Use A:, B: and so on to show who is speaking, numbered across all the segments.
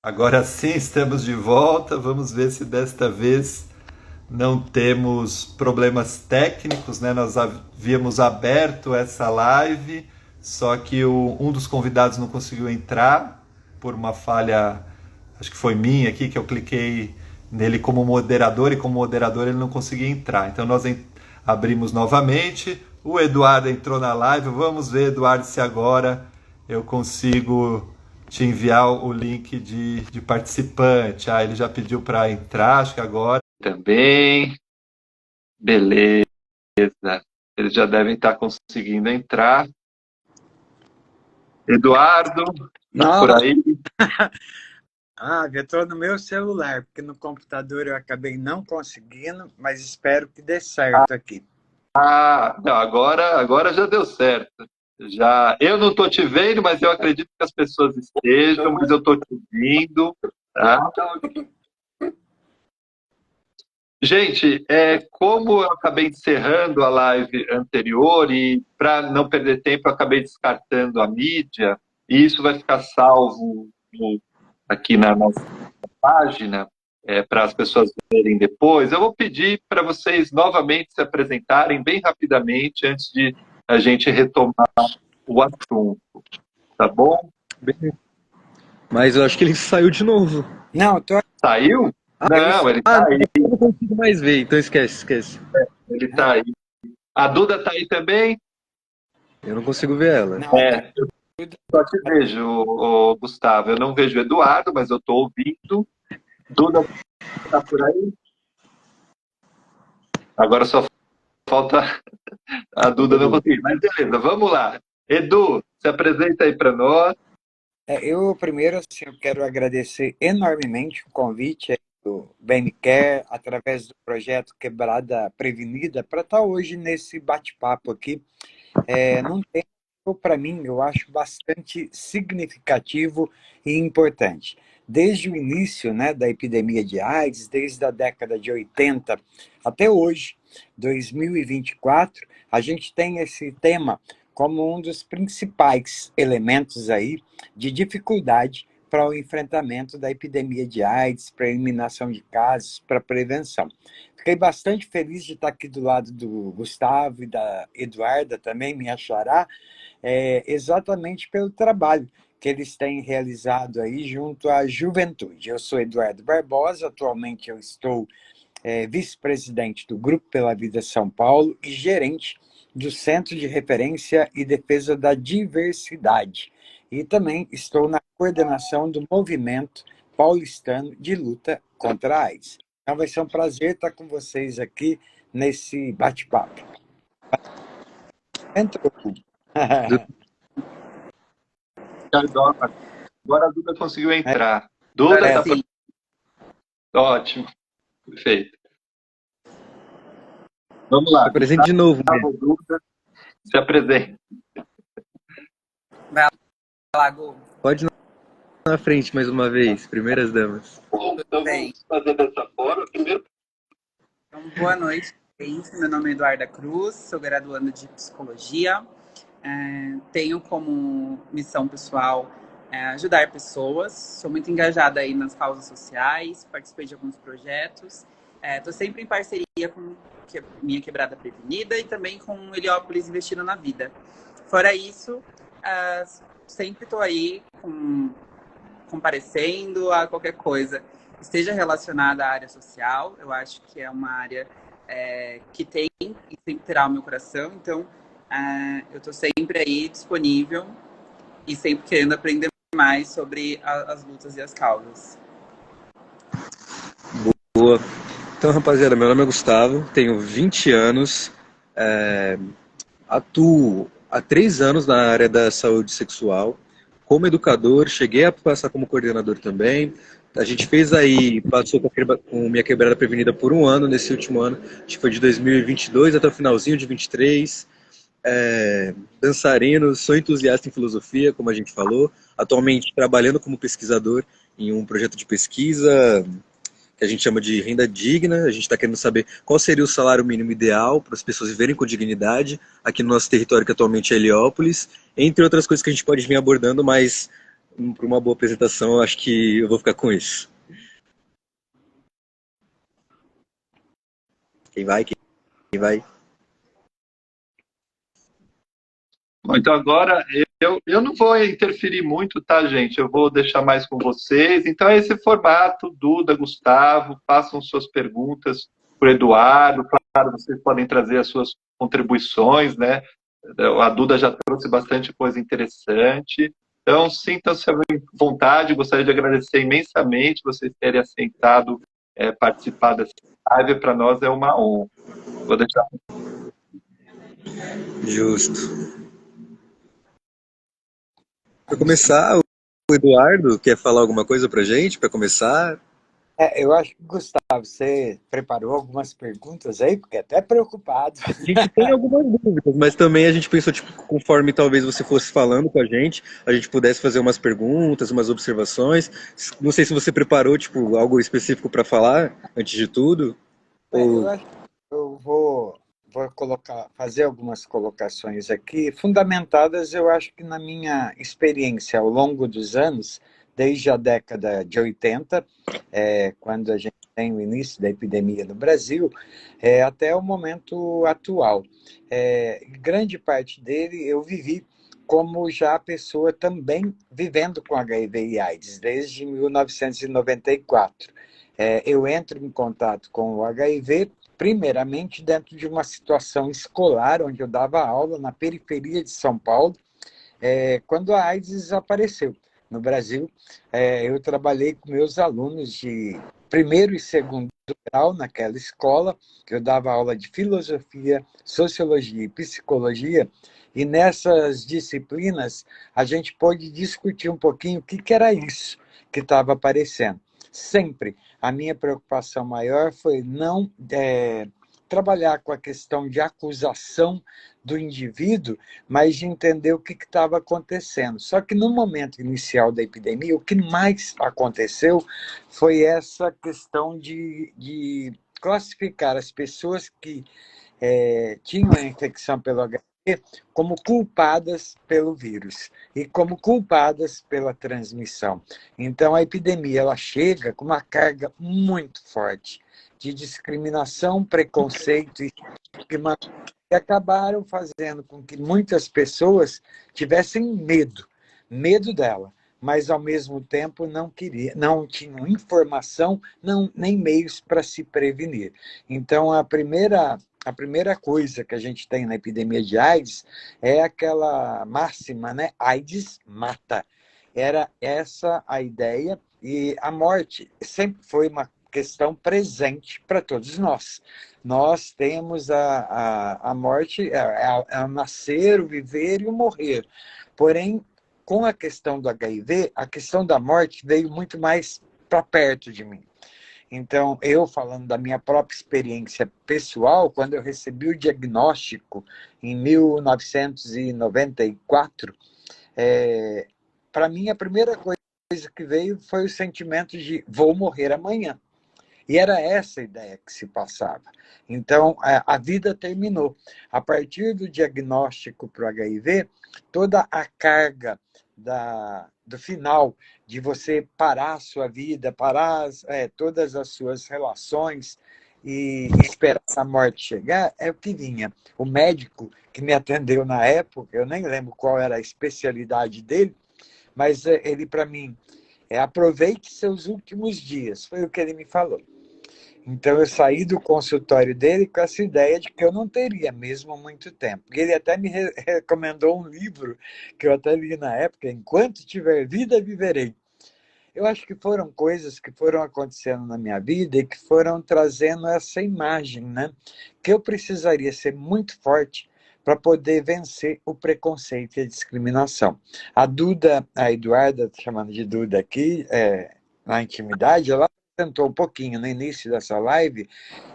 A: Agora sim, estamos de volta. Vamos ver se desta vez não temos problemas técnicos, né? Nós havíamos aberto essa live, só que um dos convidados não conseguiu entrar por uma falha, acho que foi minha aqui, que eu cliquei nele como moderador e como moderador ele não conseguia entrar. Então nós abrimos novamente. O Eduardo entrou na live. Vamos ver, Eduardo, se agora eu consigo te enviar o link de participante. Ah, ele já pediu para entrar, acho que agora. Também. Beleza. Eles já devem estar conseguindo entrar. Eduardo, tá por
B: Nossa,
A: aí?
B: eu estou no meu celular, porque no computador eu acabei não conseguindo, mas espero que dê certo aqui.
A: Ah, não, agora já deu certo. Já, eu não estou te vendo, mas eu acredito que as pessoas estejam, mas eu estou te ouvindo, tá? Gente, como eu acabei encerrando a live anterior e para não perder tempo, eu acabei descartando a mídia, e isso vai ficar salvo aqui na nossa página, para as pessoas verem depois. Eu vou pedir para vocês novamente se apresentarem bem rapidamente antes de a gente retomar o assunto, tá bom?
C: Mas eu acho que ele saiu de novo.
B: Não,
A: Saiu?
B: eu
A: Não,
B: estou.
A: ele está aí,
C: Eu não consigo mais ver, então esquece.
A: ele está aí. A Duda está aí também?
C: Eu não consigo ver ela.
B: Não,
A: É, só te vejo, Gustavo. Eu não vejo o Eduardo, mas eu estou ouvindo. Duda está por aí? Agora só falta a Duda não conseguir. Mas beleza, vamos lá. Edu, se apresenta aí para nós.
B: eu primeiro assim, eu quero agradecer enormemente o convite aí do BNCare, através do projeto Quebrada Prevenida, para estar hoje nesse bate-papo aqui. Num tempo, para mim, eu acho bastante significativo e importante. Desde o início, né, da epidemia de AIDS, desde a década de 80 até hoje, 2024, a gente tem esse tema como um dos principais elementos aí de dificuldade para o enfrentamento da epidemia de AIDS, para a eliminação de casos, para a prevenção. Fiquei bastante feliz de estar aqui do lado do Gustavo e da Eduarda também, minha xará, exatamente pelo trabalho que eles têm realizado aí junto à juventude. Eu sou Eduardo Barbosa, atualmente eu estou vice-presidente do Grupo pela Vida São Paulo e gerente do Centro de Referência e Defesa da Diversidade. E também estou na coordenação do Movimento Paulistano de Luta contra a AIDS. Então vai ser um prazer estar com vocês aqui nesse bate-papo. Entrou.
A: Agora a Duda conseguiu entrar. Duda, tá por... Ótimo, perfeito. Vamos lá.
C: Se apresente de novo,
A: Gustavo, Duda, se apresente.
D: Vai lá, Gu.
C: Pode ir na frente mais uma vez, primeiras damas.
A: Bom, então
D: Bem.
A: vamos fazer dessa forma. Primeiro,
D: Então, boa noite, gente. Meu nome é Eduarda Cruz, sou graduanda de Psicologia. Tenho como missão pessoal ajudar pessoas. Sou muito engajada aí nas causas sociais, participei de alguns projetos. Estou sempre em parceria com Minha Quebrada Prevenida e também com Heliópolis Investindo na Vida. Fora isso, sempre estou aí comparecendo a qualquer coisa esteja relacionada à área social. Eu acho que é uma área que tem e sempre terá o meu coração. Então, eu estou sempre aí disponível e sempre querendo aprender mais sobre as lutas e as causas.
C: Boa. Então, rapaziada, meu nome é Gustavo, tenho 20 anos, atuo há 3 anos na área da saúde sexual. Como educador, cheguei a passar como coordenador também. A gente passou com Minha Quebrada Prevenida por 1 ano, nesse último ano, acho que foi de 2022 até o finalzinho de 23. Dançarino, sou entusiasta em filosofia, como a gente falou. Atualmente trabalhando como pesquisador em um projeto de pesquisa que a gente chama de renda digna. A gente está querendo saber qual seria o salário mínimo ideal para as pessoas viverem com dignidade aqui no nosso território, que atualmente é Heliópolis, entre outras coisas que a gente pode vir abordando, mas para uma boa apresentação, eu acho que eu vou ficar com isso. Quem vai? Quem vai?
A: Bom, então agora eu não vou interferir muito, tá, gente? Eu vou deixar mais com vocês. Então é esse formato, Duda, Gustavo, façam suas perguntas para o Eduardo. Claro, vocês podem trazer as suas contribuições, né? A Duda já trouxe bastante coisa interessante. Então, sintam-se à vontade. Gostaria de agradecer imensamente vocês terem aceitado participar dessa live. Para nós é uma honra. Vou deixar.
C: Justo. Para começar, o Eduardo quer falar alguma coisa para gente, para começar?
B: Eu acho que, Gustavo, você preparou algumas perguntas aí, porque até preocupado.
C: A gente tem algumas dúvidas, mas também a gente pensou, tipo, conforme talvez você fosse falando com a gente pudesse fazer umas perguntas, umas observações. Não sei se você preparou, tipo, algo específico para falar, antes de tudo.
B: Eu
C: Ou...
B: acho que eu vou fazer algumas colocações aqui, fundamentadas, eu acho que na minha experiência ao longo dos anos, desde a década de 80, quando a gente tem o início da epidemia no Brasil, até o momento atual. Grande parte dele eu vivi como já pessoa também vivendo com HIV e AIDS, desde 1994. Eu entro em contato com o HIV, primeiramente dentro de uma situação escolar, onde eu dava aula na periferia de São Paulo, quando a AIDS desapareceu. No Brasil, eu trabalhei com meus alunos de primeiro e segundo grau naquela escola, que eu dava aula de filosofia, sociologia e psicologia, e nessas disciplinas a gente pôde discutir um pouquinho o que era isso que estava aparecendo. Sempre a minha preocupação maior foi não trabalhar com a questão de acusação do indivíduo, mas de entender o que estava acontecendo. Só que no momento inicial da epidemia, o que mais aconteceu foi essa questão de classificar as pessoas que tinham a infecção pelo HIV como culpadas pelo vírus e como culpadas pela transmissão. Então, a epidemia ela chega com uma carga muito forte de discriminação, preconceito e estigma, que acabaram fazendo com que muitas pessoas tivessem medo dela, mas ao mesmo tempo não tinham informação, nem meios para se prevenir. Então, a primeira coisa que a gente tem na epidemia de AIDS é aquela máxima, né? AIDS mata. Era essa a ideia, e a morte sempre foi uma questão presente para todos nós. Nós temos a morte, a nascer, o viver e o morrer. Porém, com a questão do HIV, a questão da morte veio muito mais para perto de mim. Então, eu falando da minha própria experiência pessoal, quando eu recebi o diagnóstico em 1994, para mim a primeira coisa que veio foi o sentimento de vou morrer amanhã. E era essa a ideia que se passava. Então, a vida terminou. A partir do diagnóstico para o HIV, toda a carga do final, de você parar a sua vida, parar todas as suas relações e esperar a morte chegar, é o que vinha. O médico que me atendeu na época, eu nem lembro qual era a especialidade dele, mas ele, para mim, aproveite seus últimos dias, foi o que ele me falou. Então, eu saí do consultório dele com essa ideia de que eu não teria mesmo muito tempo. E ele até me recomendou um livro que eu até li na época, Enquanto Tiver Vida, Viverei. Eu acho que foram coisas que foram acontecendo na minha vida e que foram trazendo essa imagem, né? Que eu precisaria ser muito forte para poder vencer o preconceito e a discriminação. A Duda, a Eduarda, chamando de Duda aqui, na intimidade, ela apresentou um pouquinho no início dessa live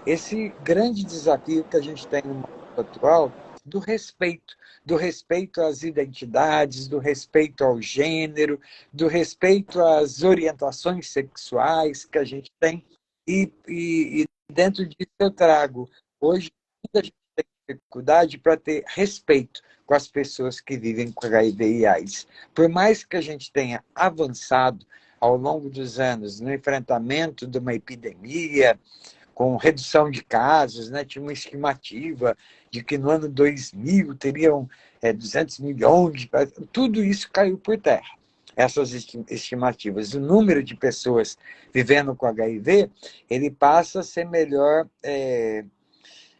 B: esse grande desafio que a gente tem no mundo atual do respeito às identidades, do respeito ao gênero, do respeito às orientações sexuais que a gente tem. E dentro disso eu trago, hoje, muita gente tem dificuldade para ter respeito com as pessoas que vivem com HIV e AIDS. Por mais que a gente tenha avançado ao longo dos anos no enfrentamento de uma epidemia, com redução de casos, né? Tinha uma estimativa de que no ano 2000 teriam 200 milhões, tudo isso caiu por terra, essas estimativas. O número de pessoas vivendo com HIV, ele passa a ser melhor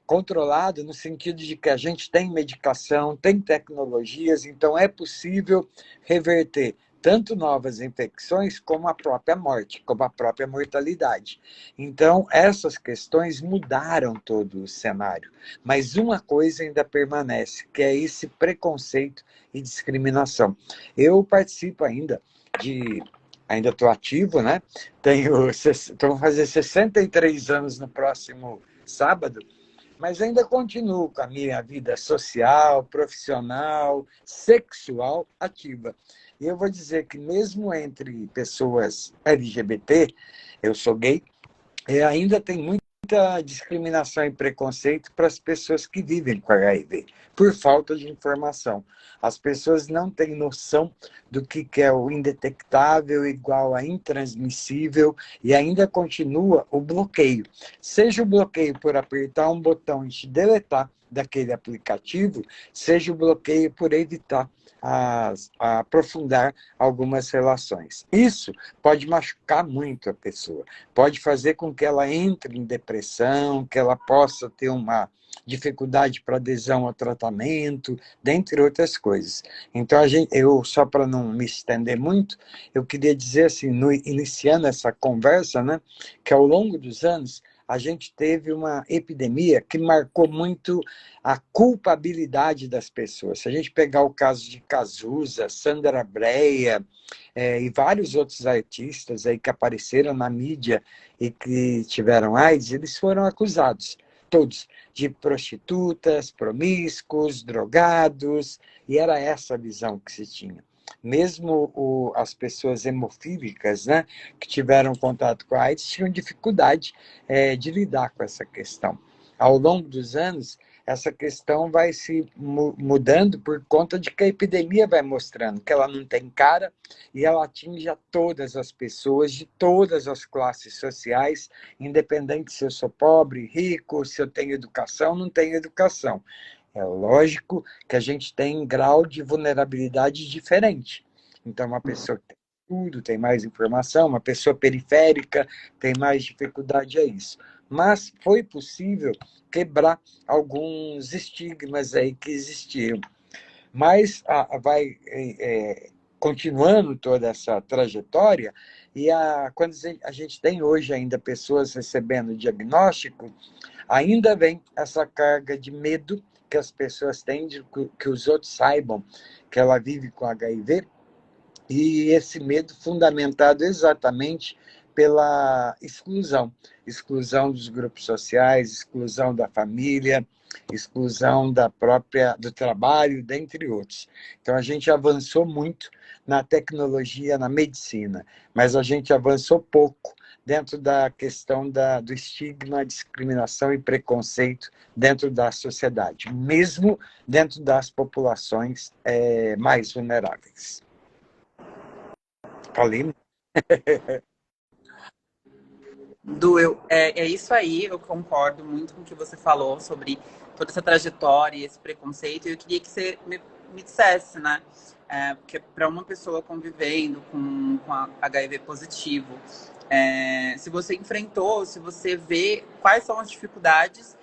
B: controlado no sentido de que a gente tem medicação, tem tecnologias, então é possível reverter tanto novas infecções como a própria morte, como a própria mortalidade. Então, essas questões mudaram todo o cenário. Mas uma coisa ainda permanece, que é esse preconceito e discriminação. Eu participo ainda estou ativo, né? Estou fazer 63 anos no próximo sábado, mas ainda continuo com a minha vida social, profissional, sexual ativa. E eu vou dizer que mesmo entre pessoas LGBT, eu sou gay, ainda tem muita discriminação e preconceito para as pessoas que vivem com HIV, por falta de informação. As pessoas não têm noção do que é o indetectável igual a intransmissível e ainda continua o bloqueio. Seja o bloqueio por apertar um botão e te deletar daquele aplicativo, seja o bloqueio por evitar a aprofundar algumas relações. Isso pode machucar muito a pessoa, pode fazer com que ela entre em depressão, que ela possa ter uma dificuldade para adesão ao tratamento, dentre outras coisas. Então, eu só para não me estender muito, eu queria dizer assim, iniciando essa conversa, né, que ao longo dos anos, a gente teve uma epidemia que marcou muito a culpabilidade das pessoas. Se a gente pegar o caso de Cazuza, Sandra Brea e vários outros artistas aí que apareceram na mídia e que tiveram AIDS, eles foram acusados, todos, de prostitutas, promíscuos, drogados, e era essa a visão que se tinha. Mesmo as pessoas hemofílicas, né, que tiveram contato com a AIDS tinham dificuldade de lidar com essa questão. Ao longo dos anos, essa questão vai se mudando por conta de que a epidemia vai mostrando que ela não tem cara e ela atinge a todas as pessoas de todas as classes sociais, independente se eu sou pobre, rico, se eu tenho educação, não tenho educação. É lógico que a gente tem grau de vulnerabilidade diferente. Então, uma pessoa que tem tudo, tem mais informação, uma pessoa periférica tem mais dificuldade a isso. Mas foi possível quebrar alguns estigmas aí que existiam. Mas vai continuando toda essa trajetória, e quando a gente tem hoje ainda pessoas recebendo diagnóstico, ainda vem essa carga de medo que as pessoas têm de que os outros saibam que ela vive com HIV, e esse medo fundamentado exatamente pela exclusão dos grupos sociais, exclusão da família, exclusão do trabalho, dentre outros. Então, a gente avançou muito na tecnologia, na medicina, mas a gente avançou pouco dentro da questão do estigma, discriminação e preconceito dentro da sociedade, mesmo dentro das populações mais vulneráveis. Falei?
D: É isso aí, eu concordo muito com o que você falou sobre toda essa trajetória e esse preconceito. Eu queria que você me dissesse, né? Porque para uma pessoa convivendo com HIV positivo, se você enfrentou, se você vê quais são as dificuldades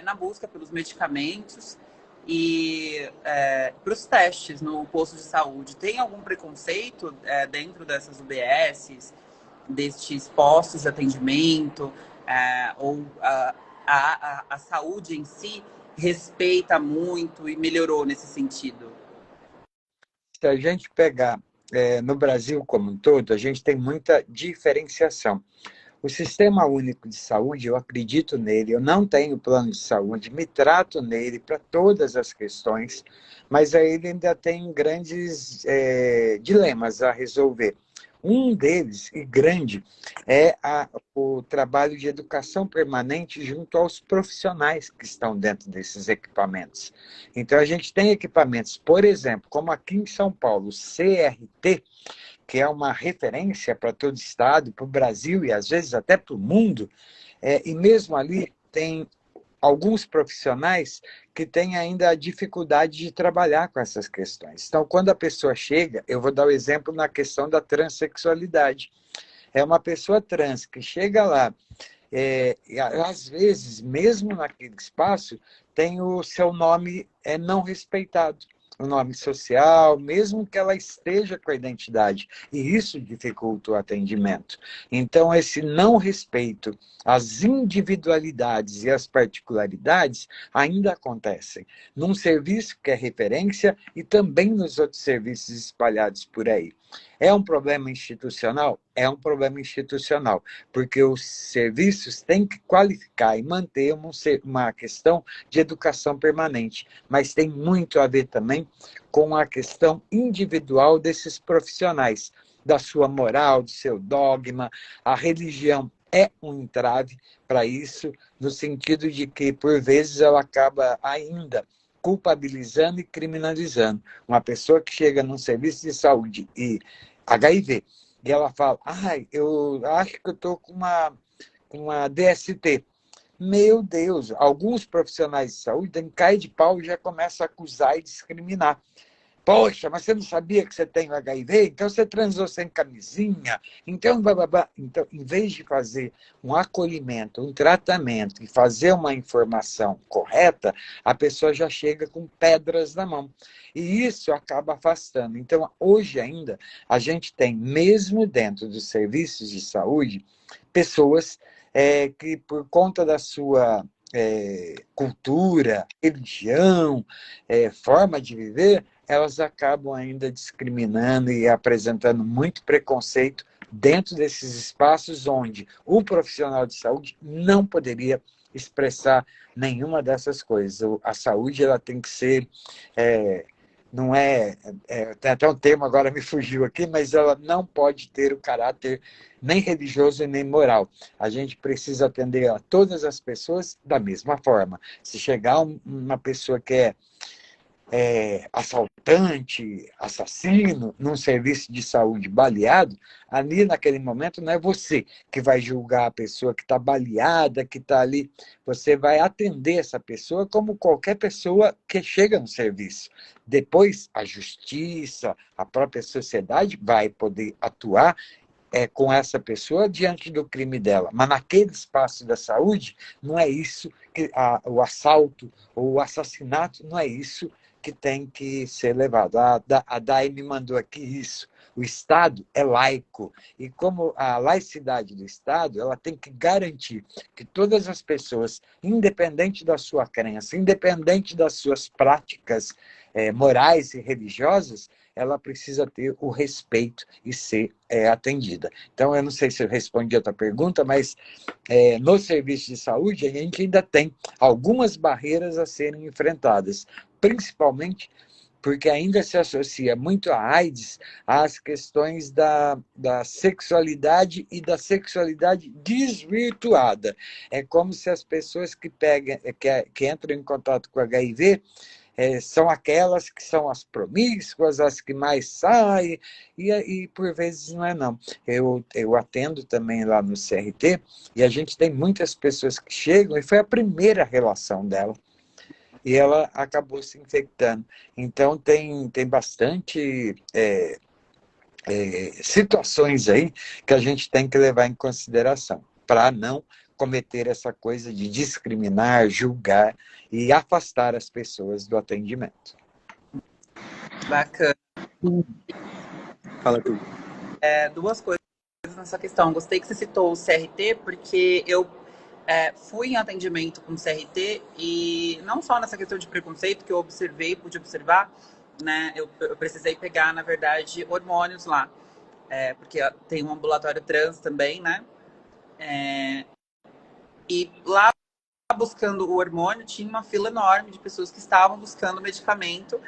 D: na busca pelos medicamentos e para os testes no posto de saúde. Tem algum preconceito dentro dessas UBSs? Destes postos de atendimento, ou a saúde em si respeita muito e melhorou nesse sentido?
B: Se a gente pegar no Brasil como um todo, a gente tem muita diferenciação. O Sistema Único de Saúde, eu acredito nele, eu não tenho plano de saúde, me trato nele para todas as questões, mas ele ainda tem grandes dilemas a resolver. Um deles, e grande, é o trabalho de educação permanente junto aos profissionais que estão dentro desses equipamentos. Então, a gente tem equipamentos, por exemplo, como aqui em São Paulo, o CRT, que é uma referência para todo o estado, para o Brasil e às vezes até para o mundo, e mesmo ali tem alguns profissionais que têm ainda a dificuldade de trabalhar com essas questões. Então, quando a pessoa chega, eu vou dar o exemplo na questão da transexualidade. É uma pessoa trans que chega lá, e às vezes, mesmo naquele espaço, tem o seu nome não respeitado, o nome social, mesmo que ela esteja com a identidade, e isso dificulta o atendimento. Então, esse não respeito às individualidades e às particularidades ainda acontecem num serviço que é referência e também nos outros serviços espalhados por aí. É um problema institucional? É um problema institucional, porque os serviços têm que qualificar e manter uma questão de educação permanente, mas tem muito a ver também com a questão individual desses profissionais, da sua moral, do seu dogma. A religião é um entrave para isso, no sentido de que, por vezes, ela acaba ainda culpabilizando e criminalizando. Uma pessoa que chega num serviço de saúde e HIV, e ela fala, eu acho que eu estou com uma DST. Meu Deus, alguns profissionais de saúde caem de pau e já começam a acusar e discriminar. Poxa, mas você não sabia que você tem o HIV? Então você transou sem camisinha? Então, bababá. Então, em vez de fazer um acolhimento, um tratamento e fazer uma informação correta, a pessoa já chega com pedras na mão. E isso acaba afastando. Então, hoje ainda, a gente tem, mesmo dentro dos serviços de saúde, pessoas que, por conta da sua cultura, religião, forma de viver, elas acabam ainda discriminando e apresentando muito preconceito dentro desses espaços onde o profissional de saúde não poderia expressar nenhuma dessas coisas. A saúde ela tem que ser, não tem até um termo, agora me fugiu aqui, mas ela não pode ter o caráter nem religioso e nem moral. A gente precisa atender a todas as pessoas da mesma forma. Se chegar uma pessoa que assaltante, assassino, num serviço de saúde baleado, ali naquele momento não é você que vai julgar a pessoa que está baleada, que está ali. Você vai atender essa pessoa como qualquer pessoa que chega no serviço. Depois, a justiça, a própria sociedade vai poder atuar com essa pessoa diante do crime dela. Mas naquele espaço da saúde, não é isso que o assalto ou o assassinato, não é isso que tem que ser levado. A Dai me mandou aqui isso. O Estado é laico. E como a laicidade do Estado, ela tem que garantir que todas as pessoas, independente da sua crença, independente das suas práticas morais e religiosas, ela precisa ter o respeito e ser atendida. Então, eu não sei se eu respondi a tua pergunta, mas no serviço de saúde, a gente ainda tem algumas barreiras a serem enfrentadas, principalmente porque ainda se associa muito a AIDS às questões da sexualidade e da sexualidade desvirtuada. É como se as pessoas que entram em contato com HIV são aquelas que são as promíscuas, as que mais saem, e por vezes não é não. Eu atendo também lá no CRT, e a gente tem muitas pessoas que chegam, e foi a primeira relação dela, e ela acabou se infectando. Então, tem bastante situações aí que a gente tem que levar em consideração, para não cometer essa coisa de discriminar, julgar e afastar as pessoas do atendimento.
D: Bacana.
C: Fala tudo.
D: Duas coisas nessa questão. Gostei que você citou o CRT, porque eu fui em atendimento com o CRT e não só nessa questão de preconceito que eu pude observar, né? Eu precisei pegar, na verdade, hormônios lá, porque tem um ambulatório trans também, né? E lá, buscando o hormônio, tinha uma fila enorme de pessoas que estavam buscando medicamento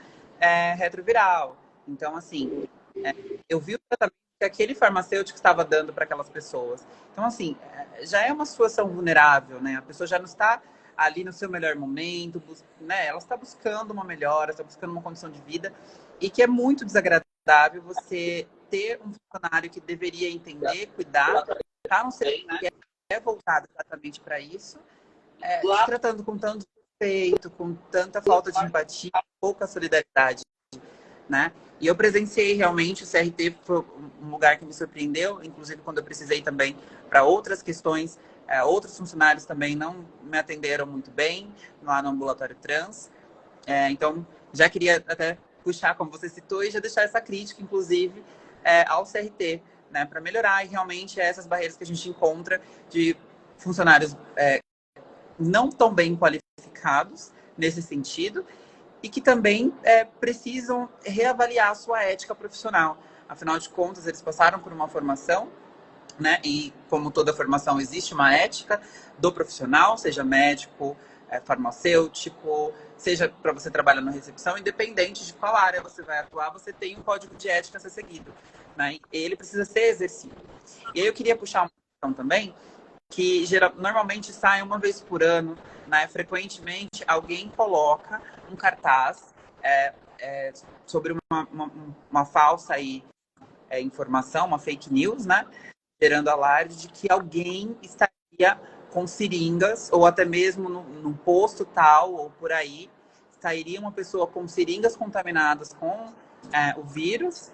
D: retroviral. Então, assim, eu vi o tratamento que aquele farmacêutico estava dando para aquelas pessoas. Então, assim, já é uma situação vulnerável, né? A pessoa já não está ali no seu melhor momento, né? Ela está buscando uma melhora, está buscando uma condição de vida, e que é muito desagradável você ter um funcionário que deveria entender, cuidar, tá num serviço que é voltado exatamente para isso, te tratando com tanto respeito, com tanta falta de empatia, pouca solidariedade, né? E eu presenciei realmente, o CRT foi um lugar que me surpreendeu, inclusive quando eu precisei também para outras questões, outros funcionários também não me atenderam muito bem lá no ambulatório trans. Então, já queria até puxar, como você citou, e já deixar essa crítica, inclusive, ao CRT, né, para melhorar, e realmente essas barreiras que a gente encontra de funcionários não tão bem qualificados nesse sentido, e que também precisam reavaliar a sua ética profissional. Afinal de contas, eles passaram por uma formação, né? E como toda formação, existe uma ética do profissional, seja médico, farmacêutico, seja para você trabalhar na recepção, independente de qual área você vai atuar, você tem um código de ética a ser seguido, né? E ele precisa ser exercido. E aí eu queria puxar uma questão também, que normalmente sai uma vez por ano, né? Frequentemente alguém coloca um cartaz sobre uma falsa informação, uma fake news, né? Gerando alarde de que alguém estaria com seringas, ou até mesmo num posto tal, ou por aí, estaria uma pessoa com seringas contaminadas com o vírus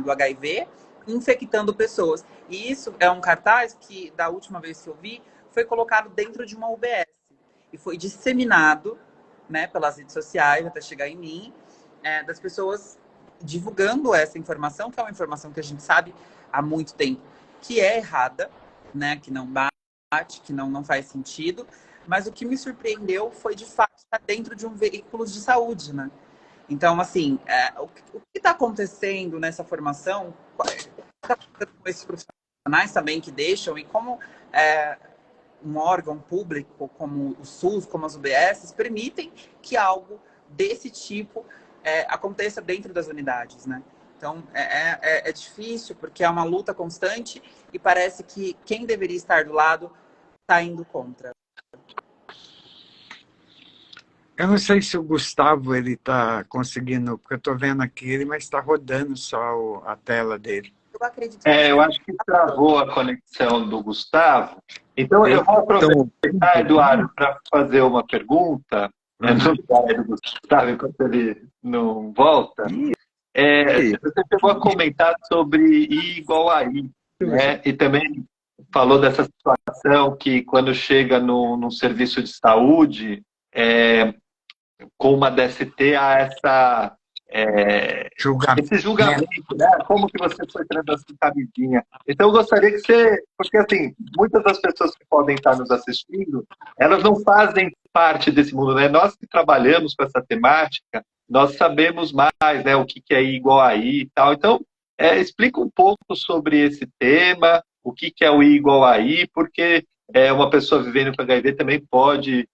D: do HIV, infectando pessoas. E isso é um cartaz que, da última vez que eu vi, foi colocado dentro de uma UBS e foi disseminado, né, pelas redes sociais até chegar em mim, das pessoas divulgando essa informação, que é uma informação que a gente sabe há muito tempo que é errada, né, que não bate, que não faz sentido, mas o que me surpreendeu foi, de fato, estar dentro de um veículo de saúde, né? Então, assim, o que está acontecendo nessa formação, o que está acontecendo com esses profissionais também que deixam, e como um órgão público como o SUS, como as UBSs, permitem que algo desse tipo aconteça dentro das unidades, né? Então, é difícil, porque é uma luta constante e parece que quem deveria estar do lado está indo contra.
B: Eu não sei se o Gustavo ele está conseguindo, porque eu estou vendo aqui ele, mas está rodando só a tela dele.
D: Eu acredito
A: eu acho que travou a conexão do Gustavo. Então, eu vou aproveitar, Eduardo, para fazer uma pergunta no lugar do Gustavo, enquanto ele não volta. Você chegou a comentar sobre I igual a I, né? E também falou dessa situação que quando chega num serviço de saúde, com uma DST, há esse julgamento, né? Como que você foi trazendo essa camisinha. Então, eu gostaria que você... Porque, assim, muitas das pessoas que podem estar nos assistindo, elas não fazem parte desse mundo, né? Nós que trabalhamos com essa temática, nós sabemos mais, né? O que é I igual a I e tal. Então, explica um pouco sobre esse tema, o que é o I igual a I, porque uma pessoa vivendo com HIV também pode,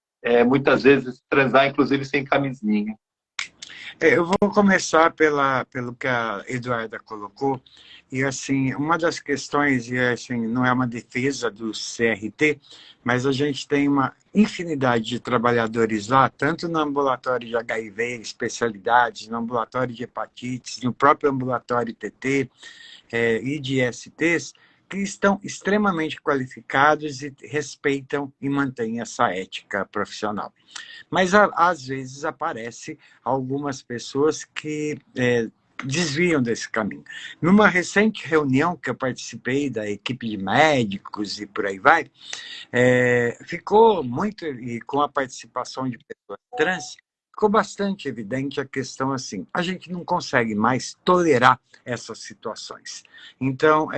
A: muitas vezes, transar, inclusive, sem camisinha.
B: Eu vou começar pelo que a Eduarda colocou, e assim, uma das questões, e assim, não é uma defesa do CRT, mas a gente tem uma infinidade de trabalhadores lá, tanto no ambulatório de HIV, especialidades, no ambulatório de hepatites, no próprio ambulatório TT e de STs, que estão extremamente qualificados e respeitam e mantêm essa ética profissional. Mas, às vezes, aparece algumas pessoas que desviam desse caminho. Numa recente reunião que eu participei da equipe de médicos e por aí vai, ficou muito, e com a participação de pessoas trans, ficou bastante evidente a questão assim, a gente não consegue mais tolerar essas situações. Então,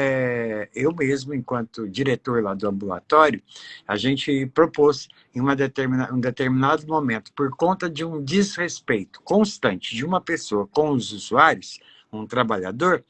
B: eu mesmo, enquanto diretor lá do ambulatório, a gente propôs em um determinado momento, por conta de um desrespeito constante de uma pessoa com os usuários, um trabalhador,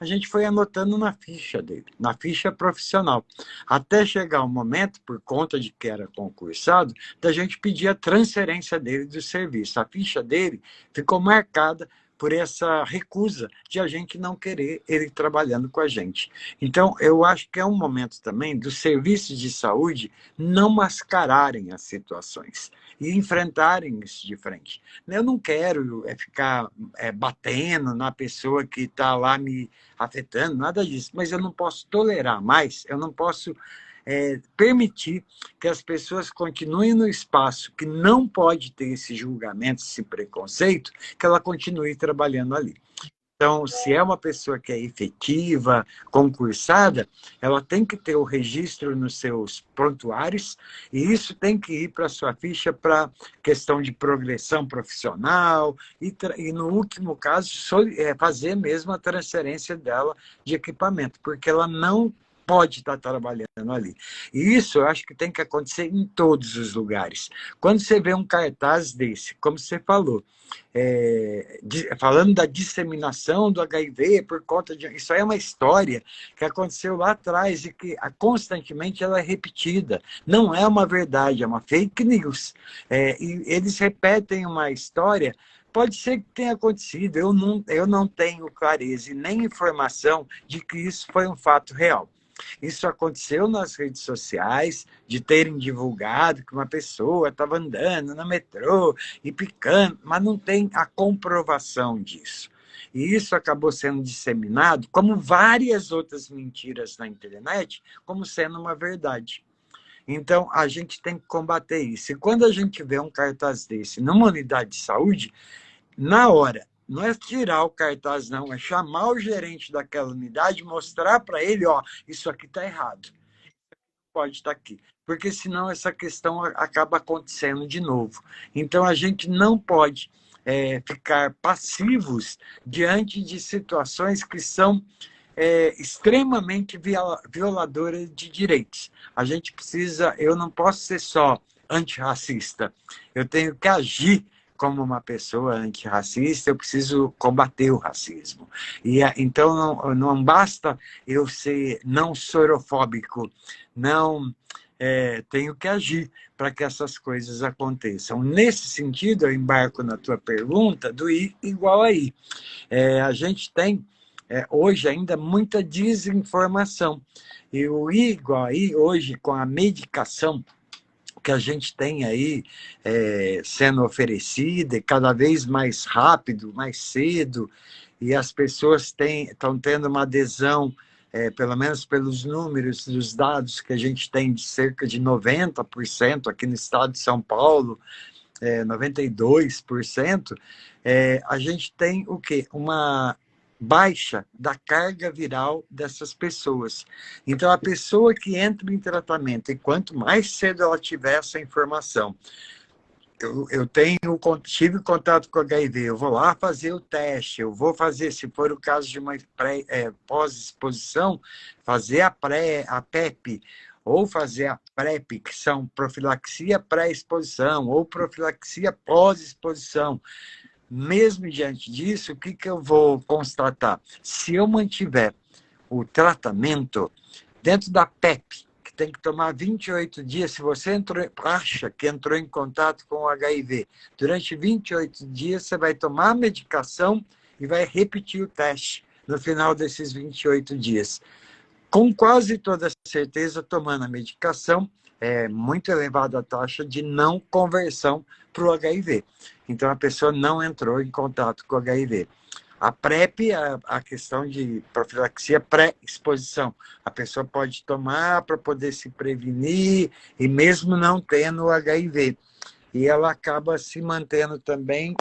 B: a gente foi anotando na ficha dele, na ficha profissional, até chegar o momento, por conta de que era concursado, da gente pedir a transferência dele do serviço. A ficha dele ficou marcada por essa recusa de a gente não querer ele trabalhando com a gente. Então, eu acho que é um momento também dos serviços de saúde não mascararem as situações e enfrentarem isso de frente. Eu não quero ficar batendo na pessoa que está lá me afetando, nada disso, mas eu não posso tolerar mais, eu não posso permitir que as pessoas continuem no espaço que não pode ter esse julgamento, esse preconceito, que ela continue trabalhando ali. Então, se é uma pessoa que é efetiva, concursada, ela tem que ter o registro nos seus prontuários e isso tem que ir para a sua ficha para questão de progressão profissional e no último caso, fazer mesmo a transferência dela de equipamento, porque ela não pode estar trabalhando ali. E isso eu acho que tem que acontecer em todos os lugares. Quando você vê um cartaz desse, como você falou, falando da disseminação do HIV por conta de... Isso aí é uma história que aconteceu lá atrás e que constantemente ela é repetida. Não é uma verdade, é uma fake news. E eles repetem uma história. Pode ser que tenha acontecido, eu não tenho clareza e nem informação de que isso foi um fato real. Isso aconteceu nas redes sociais, de terem divulgado que uma pessoa estava andando no metrô e picando, mas não tem a comprovação disso. E isso acabou sendo disseminado, como várias outras mentiras na internet, como sendo uma verdade. Então, a gente tem que combater isso. E quando a gente vê um cartaz desse numa unidade de saúde, na hora, não é tirar o cartaz, não, é chamar o gerente daquela unidade, mostrar para ele, ó, isso aqui está errado, pode estar aqui, porque senão essa questão acaba acontecendo de novo. Então, a gente não pode ficar passivos diante de situações que são extremamente violadoras de direitos. A gente precisa, eu não posso ser só antirracista, eu tenho que agir como uma pessoa antirracista, eu preciso combater o racismo. E, então, não basta eu ser não sorofóbico, não tenho que agir para que essas coisas aconteçam. Nesse sentido, eu embarco na tua pergunta do I igual a I. A gente tem, hoje, ainda muita desinformação. E o I igual a I, hoje, com a medicação que a gente tem aí sendo oferecida, e cada vez mais rápido, mais cedo, e as pessoas estão tendo uma adesão, pelo menos pelos números dos dados que a gente tem, de cerca de 90% aqui no estado de São Paulo, 92%, a gente tem o quê? Uma baixa da carga viral dessas pessoas. Então, a pessoa que entra em tratamento, e quanto mais cedo ela tiver essa informação, eu tive contato com HIV, eu vou lá fazer o teste, eu vou fazer, se for o caso de uma pós-exposição, fazer a PEP, ou fazer a PrEP, que são profilaxia pré-exposição, ou profilaxia pós-exposição. Mesmo diante disso, o que eu vou constatar? Se eu mantiver o tratamento dentro da PEP, que tem que tomar 28 dias, se você acha que entrou em contato com o HIV, durante 28 dias você vai tomar a medicação e vai repetir o teste no final desses 28 dias. Com quase toda certeza, tomando a medicação, é muito elevada a taxa de não conversão para o HIV. Então, a pessoa não entrou em contato com o HIV. A PrEP, a questão de profilaxia pré-exposição. A pessoa pode tomar para poder se prevenir, e mesmo não tendo o HIV. E ela acaba se mantendo também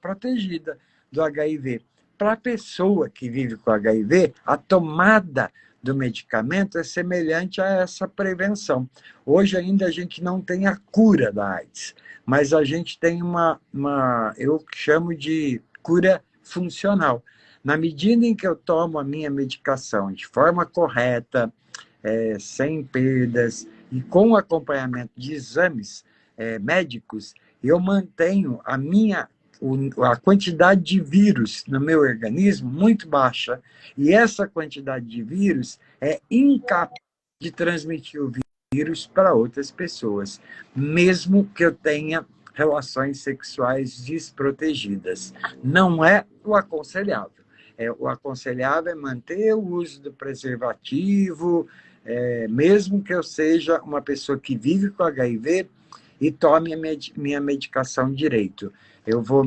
B: protegida do HIV. Para a pessoa que vive com HIV, a tomada do medicamento é semelhante a essa prevenção. Hoje ainda a gente não tem a cura da AIDS, mas a gente tem eu chamo de cura funcional. Na medida em que eu tomo a minha medicação de forma correta, sem perdas e com acompanhamento de exames médicos, eu mantenho a quantidade de vírus no meu organismo muito baixa. E essa quantidade de vírus é incapaz de transmitir o vírus para outras pessoas, mesmo que eu tenha relações sexuais desprotegidas. Não é o aconselhável. O aconselhável é manter o uso do preservativo, mesmo que eu seja uma pessoa que vive com HIV e tome a minha medicação direito. Eu vou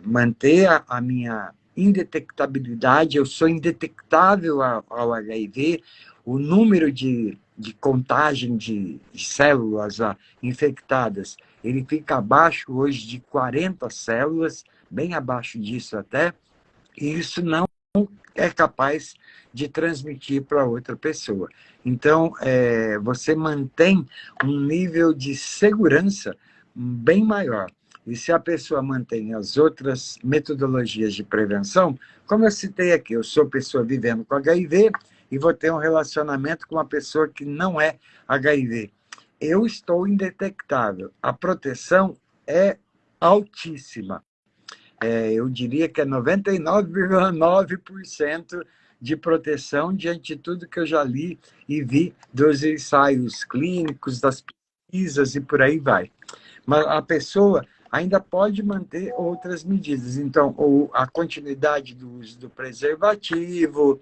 B: manter a minha indetectabilidade, eu sou indetectável ao HIV, o número de contagem de células infectadas, ele fica abaixo hoje de 40 células, bem abaixo disso até, e isso não é capaz de transmitir para outra pessoa. Então, você mantém um nível de segurança bem maior. E se a pessoa mantém as outras metodologias de prevenção, como eu citei aqui, eu sou pessoa vivendo com HIV e vou ter um relacionamento com uma pessoa que não é HIV. Eu estou indetectável. A proteção é altíssima. Eu diria que é 99,9% de proteção diante de tudo que eu já li e vi dos ensaios clínicos, das pesquisas e por aí vai. Mas a pessoa ainda pode manter outras medidas. Então, a continuidade do uso do preservativo,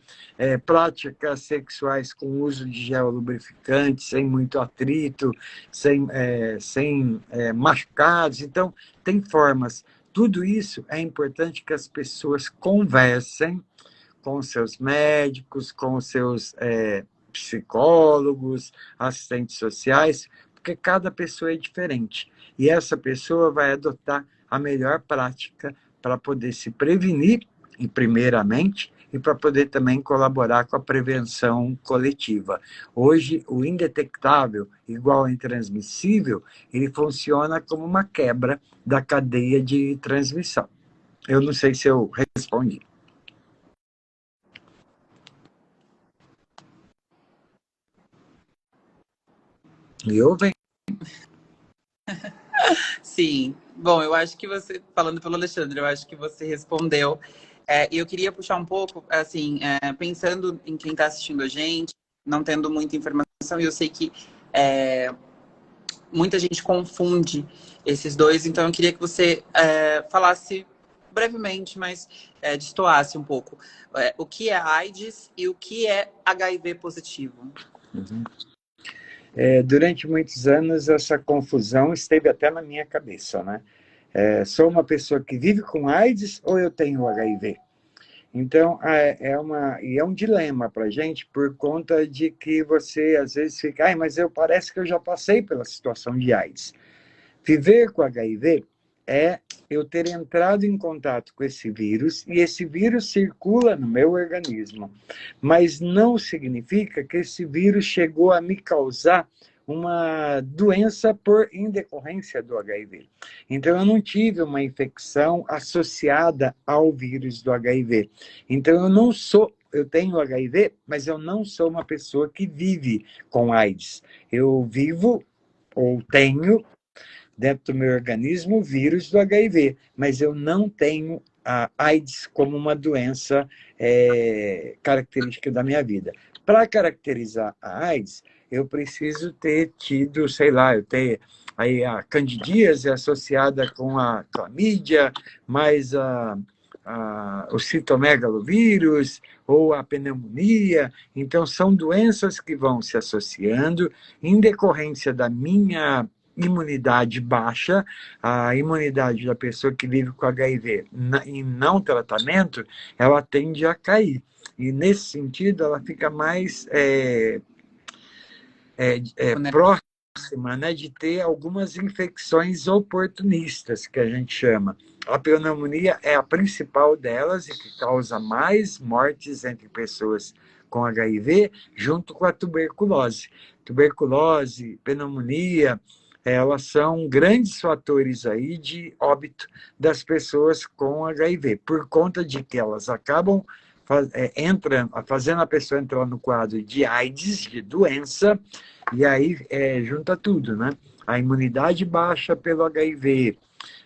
B: práticas sexuais com uso de gel lubrificante, sem muito atrito, sem machucados. Então, tem formas. Tudo isso é importante que as pessoas conversem com seus médicos, com seus psicólogos, assistentes sociais, porque cada pessoa é diferente. E essa pessoa vai adotar a melhor prática para poder se prevenir, primeiramente, e para poder também colaborar com a prevenção coletiva. Hoje, o indetectável, igual ao intransmissível, ele funciona como uma quebra da cadeia de transmissão. Eu não sei se eu respondi. E ouvem?
D: Sim. Bom, eu acho que você, falando pelo Alexandre, eu acho que você respondeu. E eu queria puxar um pouco, assim, pensando em quem está assistindo a gente, não tendo muita informação, e eu sei que muita gente confunde esses dois, então eu queria que você falasse brevemente, mas destoasse um pouco. O que é AIDS e o que é HIV positivo?
B: Uhum. Durante muitos anos, essa confusão esteve até na minha cabeça, né? Sou uma pessoa que vive com AIDS ou eu tenho HIV? Então, é um dilema para a gente por conta de que você, às vezes, fica, mas parece que eu já passei pela situação de AIDS. Viver com HIV é eu ter entrado em contato com esse vírus e esse vírus circula no meu organismo. Mas não significa que esse vírus chegou a me causar uma doença por indecorrência do HIV. Então, eu não tive uma infecção associada ao vírus do HIV. Então, eu tenho HIV, mas eu não sou uma pessoa que vive com AIDS. Eu vivo ou tenho dentro do meu organismo o vírus do HIV, mas eu não tenho a AIDS como uma doença característica da minha vida. Para caracterizar a AIDS, eu preciso ter tido, eu ter aí a candidíase associada com a clamídia, mais o citomegalovírus ou a pneumonia. Então, são doenças que vão se associando em decorrência da minha imunidade baixa, a imunidade da pessoa que vive com HIV em não tratamento, ela tende a cair. E, nesse sentido, ela fica mais próxima, né, de ter algumas infecções oportunistas, que a gente chama. A pneumonia é a principal delas e que causa mais mortes entre pessoas com HIV, junto com a tuberculose. Tuberculose, pneumonia, elas são grandes fatores aí de óbito das pessoas com HIV, por conta de que elas acabam fazendo a pessoa entrar no quadro de AIDS, de doença, e aí junta tudo, né? A imunidade baixa pelo HIV,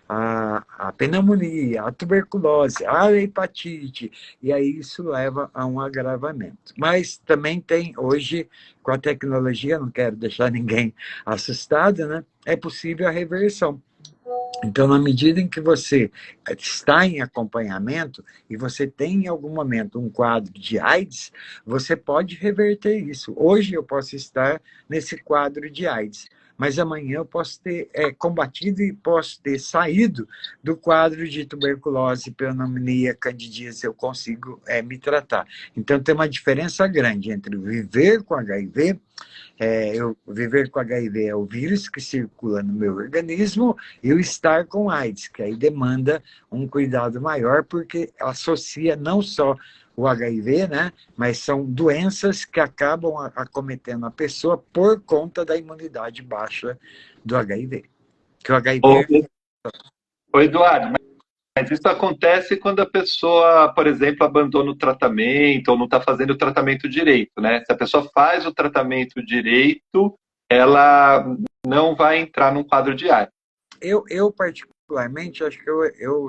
B: a pneumonia, a tuberculose, a hepatite, e aí isso leva a um agravamento. Mas também tem, hoje, com a tecnologia, não quero deixar ninguém assustado, né? É possível a reversão. Então, na medida em que você está em acompanhamento e você tem em algum momento um quadro de AIDS, você pode reverter isso. Hoje eu posso estar nesse quadro de AIDS, mas amanhã eu posso ter combatido e posso ter saído do quadro de tuberculose, pneumonia, candidíase, eu consigo me tratar. Então, tem uma diferença grande entre viver com HIV. Eu viver com HIV é o vírus que circula no meu organismo, e eu estar com AIDS, que aí demanda um cuidado maior, porque associa não só o HIV, né, mas são doenças que acabam acometendo a pessoa por conta da imunidade baixa do HIV. Que o HIV...
A: Ô, Eduardo, mas isso acontece quando a pessoa, por exemplo, abandona o tratamento ou não está fazendo o tratamento direito, né? Se a pessoa faz o tratamento direito, ela não vai entrar num quadro de AIDS.
B: Eu particularmente, acho que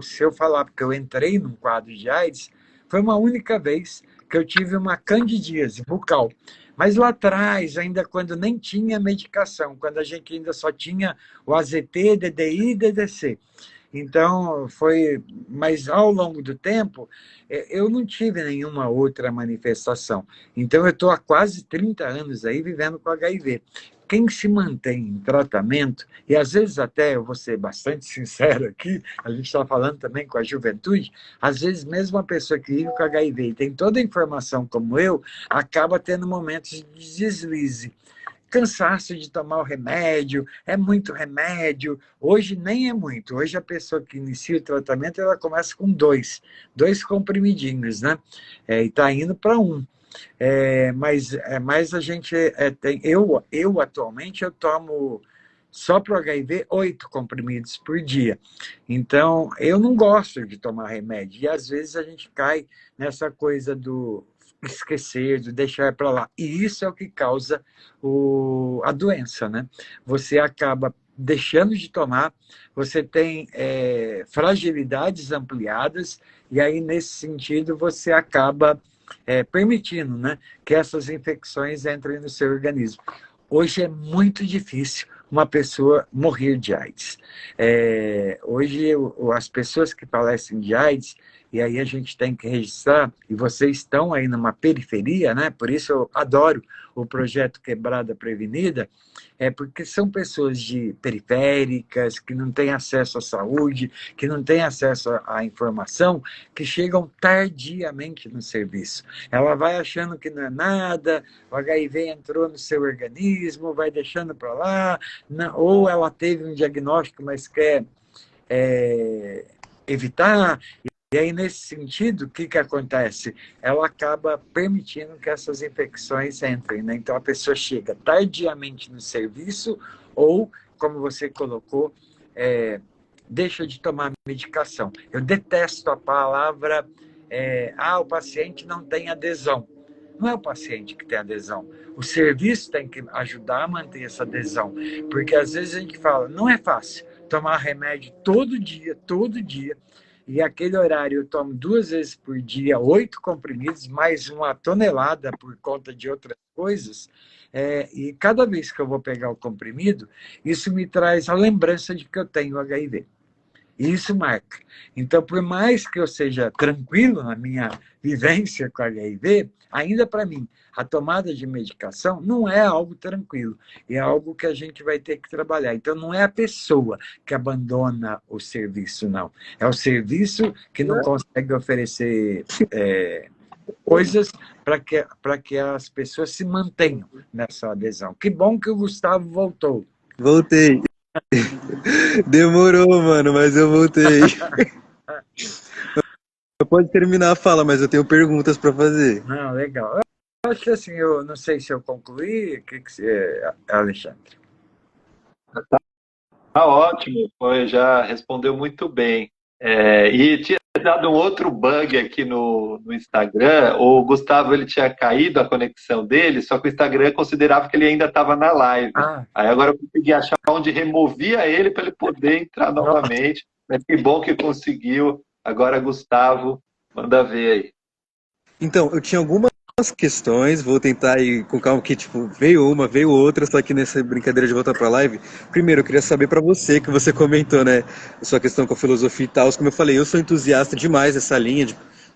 B: se eu falar porque eu entrei num quadro de AIDS, foi uma única vez que eu tive uma candidíase bucal. Mas lá atrás, ainda quando nem tinha medicação, quando a gente ainda só tinha o AZT, DDI e DDC. Então, mas ao longo do tempo, eu não tive nenhuma outra manifestação. Então, eu estou há quase 30 anos aí vivendo com HIV. Quem se mantém em tratamento, e às vezes até, eu vou ser bastante sincero aqui, a gente está falando também com a juventude, às vezes mesmo uma pessoa que vive com HIV e tem toda a informação como eu, acaba tendo momentos de deslize. Cansaço de tomar o remédio, é muito remédio. Hoje nem é muito. Hoje a pessoa que inicia o tratamento, ela começa com dois comprimidinhos, né? E está indo para um. Mas a gente tem... Eu atualmente, eu tomo só para o HIV 8 comprimidos por dia. Então, eu não gosto de tomar remédio. E às vezes a gente cai nessa coisa do esquecer, de deixar para lá. E isso é o que causa a doença, né? Você acaba deixando de tomar, você tem fragilidades ampliadas, e aí, nesse sentido, você acaba permitindo, né, que essas infecções entrem no seu organismo. Hoje é muito difícil uma pessoa morrer de AIDS. Hoje, as pessoas que falecem de AIDS, e aí a gente tem que registrar, e vocês estão aí numa periferia, né? Por isso eu adoro o projeto Quebrada Prevenida, porque são pessoas periféricas, que não têm acesso à saúde, que não têm acesso à informação, que chegam tardiamente no serviço. Ela vai achando que não é nada, o HIV entrou no seu organismo, vai deixando para lá, ou ela teve um diagnóstico, mas quer evitar. E aí, nesse sentido, o que acontece? Ela acaba permitindo que essas infecções entrem, né? Então, a pessoa chega tardiamente no serviço ou, como você colocou, deixa de tomar medicação. Eu detesto a palavra o paciente não tem adesão. Não é o paciente que tem adesão. O serviço tem que ajudar a manter essa adesão. Porque, às vezes, a gente fala, não é fácil tomar remédio todo dia, e aquele horário eu tomo 2 vezes por dia, 8 comprimidos, mais 1 tonelada por conta de outras coisas, e cada vez que eu vou pegar o comprimido, isso me traz a lembrança de que eu tenho HIV. E isso marca. Então, por mais que eu seja tranquilo na minha vivência com HIV, ainda para mim, a tomada de medicação não é algo tranquilo, é algo que a gente vai ter que trabalhar. Então, não é a pessoa que abandona o serviço, não. É o serviço que não consegue oferecer coisas para que as pessoas se mantenham nessa adesão. Que bom que o Gustavo voltou.
C: Voltei. Demorou, mano, mas eu voltei. Pode terminar a fala, mas eu tenho perguntas para fazer.
B: Não, legal. Eu acho que assim, eu não sei se eu concluí. O que você, Alexandre?
A: Tá ótimo, já respondeu muito bem. E tinha dado um outro bug aqui no Instagram. O Gustavo, ele tinha caído a conexão dele, só que o Instagram considerava que ele ainda estava na live. Aí agora eu consegui achar onde removia ele para ele poder entrar novamente. Mas que bom que conseguiu. Agora, Gustavo, manda ver aí.
C: Então, eu tinha algumas as questões, vou tentar ir com calma, que tipo, veio uma, veio outra, só que nessa brincadeira de voltar pra live, primeiro eu queria saber pra você, que você comentou, né, a sua questão com a filosofia e tal, como eu falei, eu sou entusiasta demais dessa linha de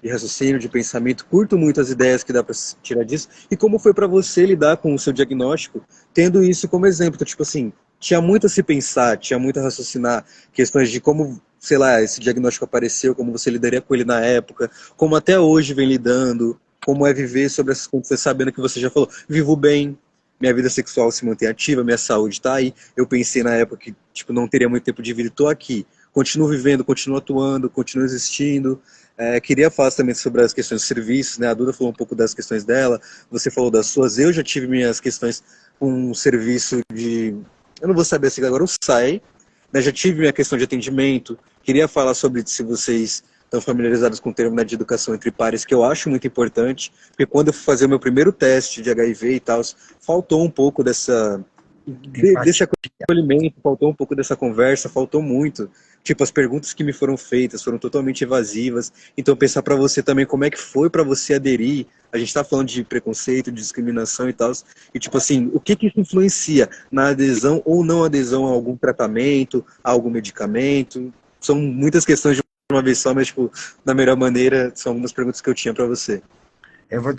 C: raciocínio, de pensamento, curto muito as ideias que dá pra se tirar disso, e como foi pra você lidar com o seu diagnóstico, tendo isso como exemplo, então, tipo assim, tinha muito a se pensar, tinha muito a raciocinar, questões de como, sei lá, esse diagnóstico apareceu, como você lidaria com ele na época, como até hoje vem lidando, como é viver sobre essas condições, sabendo que você já falou, vivo bem, minha vida sexual se mantém ativa, minha saúde está aí. Eu pensei na época que tipo, não teria muito tempo de vida e estou aqui. Continuo vivendo, continuo atuando, continuo existindo. Queria falar também sobre as questões dos serviços, né? A Duda falou um pouco das questões dela, você falou das suas. Eu já tive minhas questões com um serviço de. Eu não vou saber se agora o SAI, né? Já tive minha questão de atendimento. Queria falar sobre se vocês estão familiarizados com o termo, né, de educação entre pares, que eu acho muito importante, porque quando eu fui fazer o meu primeiro teste de HIV e tal, faltou um pouco desse acolhimento, faltou um pouco dessa conversa, faltou muito. Tipo, as perguntas que me foram feitas foram totalmente evasivas. Então, pensar para você também como é que foi para você aderir. A gente está falando de preconceito, de discriminação e tal. E, tipo assim, o que isso influencia na adesão ou não adesão a algum tratamento, a algum medicamento? São muitas questões de uma vez só, mas, tipo, da melhor maneira, são algumas perguntas que eu tinha para você.
B: Eu vou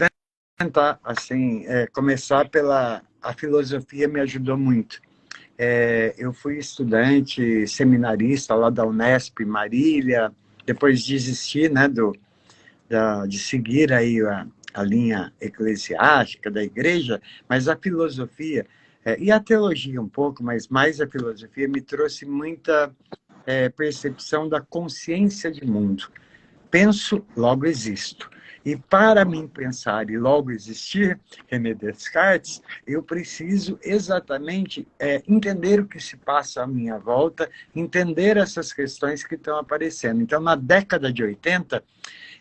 B: tentar, assim, começar pela... A filosofia me ajudou muito. Eu fui estudante, seminarista lá da Unesp, Marília, depois desisti, né, de seguir aí a linha eclesiástica da igreja, mas a filosofia, e a teologia um pouco, mas mais a filosofia, me trouxe muita percepção da consciência de mundo. Penso, logo existo. E para mim pensar e logo existir, René Descartes, eu preciso exatamente entender o que se passa à minha volta, entender essas questões que estão aparecendo. Então, na década de 80,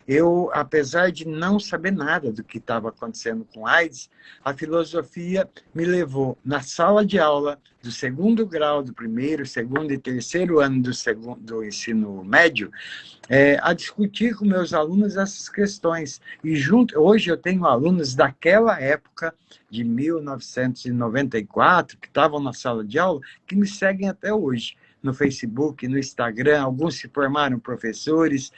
B: eu, apesar de não saber nada do que estava acontecendo com AIDS, a filosofia me levou na sala de aula do segundo grau, do primeiro, segundo e terceiro ano do ensino médio, a discutir com meus alunos essas questões. E hoje eu tenho alunos daquela época, de 1994, que estavam na sala de aula, que me seguem até hoje no Facebook, no Instagram, alguns se formaram professores,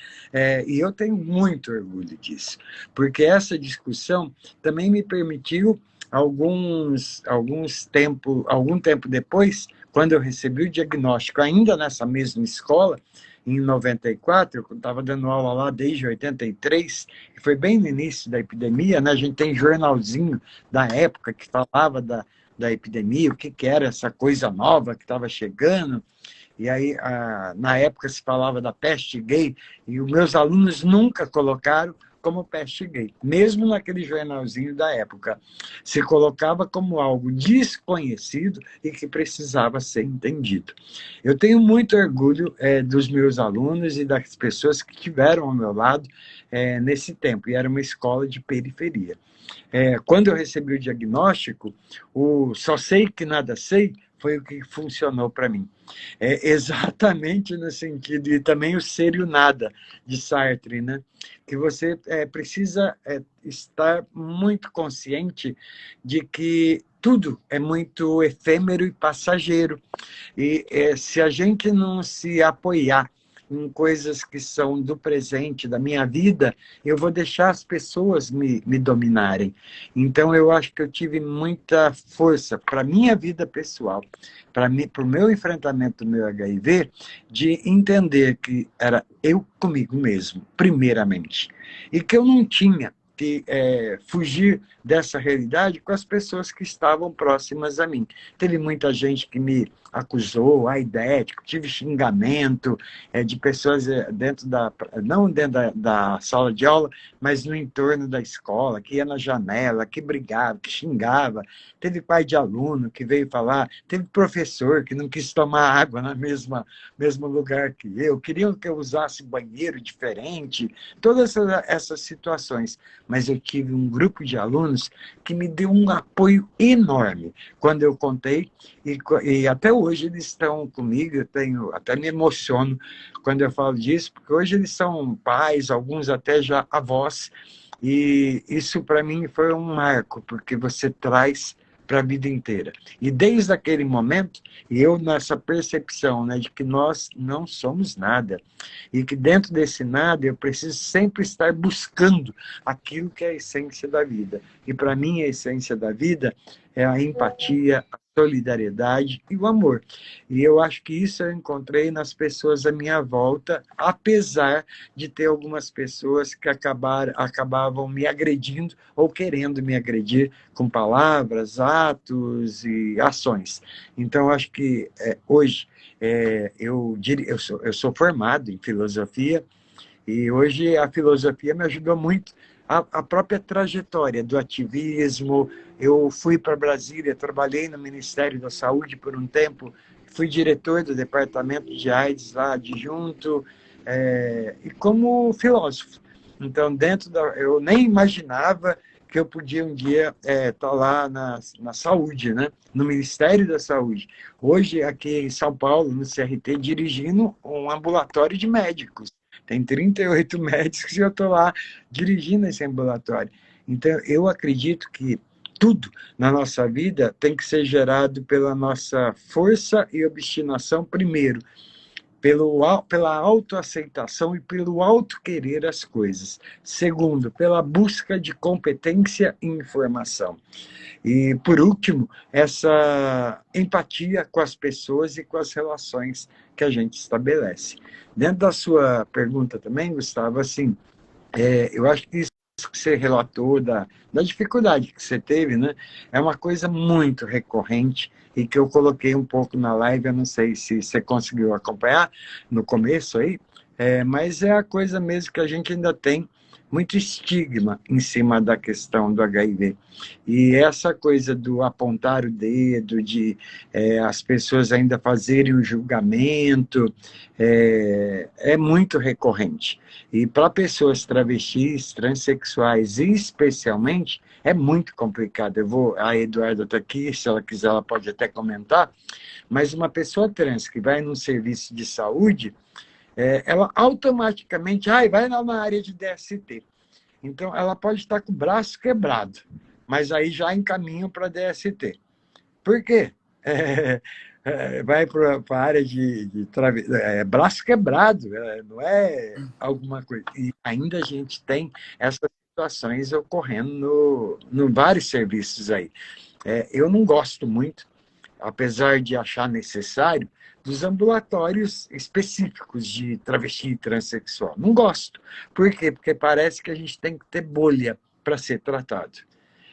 B: e eu tenho muito orgulho disso, porque essa discussão também me permitiu, algum tempo depois, quando eu recebi o diagnóstico, ainda nessa mesma escola, em 94, eu estava dando aula lá desde 83, que foi bem no início da epidemia, né? A gente tem jornalzinho da época que falava da epidemia, o que era essa coisa nova que estava chegando. E aí, na época, se falava da peste gay, e os meus alunos nunca colocaram como peste gay, mesmo naquele jornalzinho da época. Se colocava como algo desconhecido e que precisava ser entendido. Eu tenho muito orgulho dos meus alunos e das pessoas que estiveram ao meu lado nesse tempo, e era uma escola de periferia. Quando eu recebi o diagnóstico, o só sei que nada sei foi o que funcionou para mim. Exatamente no sentido, e também o ser e o nada, de Sartre, né? Que você precisa estar muito consciente de que tudo é muito efêmero e passageiro. E se a gente não se apoiar em coisas que são do presente, da minha vida, eu vou deixar as pessoas me dominarem. Então, eu acho que eu tive muita força para a minha vida pessoal, para o meu enfrentamento do meu HIV, de entender que era eu comigo mesmo, primeiramente. E que eu não tinha que fugir dessa realidade com as pessoas que estavam próximas a mim. Teve muita gente que me acusou, aidético, tive xingamento de pessoas não dentro da sala de aula, mas no entorno da escola, que ia na janela, que brigava, que xingava. Teve pai de aluno que veio falar, teve professor que não quis tomar água no mesmo lugar que eu, queriam que eu usasse banheiro diferente, todas essas situações. Mas eu tive um grupo de alunos que me deu um apoio enorme quando eu contei, e até hoje eles estão comigo, até me emociono quando eu falo disso, porque hoje eles são pais, alguns até já avós, E isso para mim foi um marco, porque você traz para a vida inteira. E desde aquele momento, eu nessa percepção, né, de que nós não somos nada, e que dentro desse nada eu preciso sempre estar buscando aquilo que é a essência da vida. E para mim a essência da vida é a empatia, a solidariedade e o amor. E eu acho que isso eu encontrei nas pessoas à minha volta, apesar de ter algumas pessoas que acabavam me agredindo ou querendo me agredir com palavras, atos e ações. Então, acho que hoje eu sou formado em filosofia e hoje a filosofia me ajudou muito a própria trajetória do ativismo. Eu fui para Brasília, trabalhei no Ministério da Saúde por um tempo, fui diretor do departamento de AIDS lá adjunto, e como filósofo. Então, eu nem imaginava que eu podia um dia estar lá na saúde, né? No Ministério da Saúde. Hoje, aqui em São Paulo, no CRT, dirigindo um ambulatório de médicos. Tem 38 médicos e eu estou lá dirigindo esse ambulatório. Então, eu acredito que tudo na nossa vida tem que ser gerado pela nossa força e obstinação primeiro, pela autoaceitação e pelo autoquerer as coisas. Segundo, pela busca de competência e informação. E, por último, essa empatia com as pessoas e com as relações que a gente estabelece. Dentro da sua pergunta também, Gustavo, assim, eu acho que isso que você relatou da dificuldade que você teve, né, é uma coisa muito recorrente e que eu coloquei um pouco na live, eu não sei se você conseguiu acompanhar no começo aí, mas é a coisa mesmo que a gente ainda tem muito estigma em cima da questão do HIV. E essa coisa do apontar o dedo, de as pessoas ainda fazerem o julgamento, é muito recorrente. E para pessoas travestis, transexuais, especialmente, é muito complicado. A Eduarda está aqui, se ela quiser, ela pode até comentar, mas uma pessoa trans que vai num serviço de saúde, ela automaticamente vai lá na área de DST. Então, ela pode estar com o braço quebrado, mas aí já encaminham para DST. Por quê? Vai para a área de braço quebrado, não é alguma coisa. E ainda a gente tem essas situações ocorrendo no vários serviços aí. Eu não gosto muito, apesar de achar necessário, dos ambulatórios específicos de travesti e transexual. Não gosto. Por quê? Porque parece que a gente tem que ter bolha para ser tratado.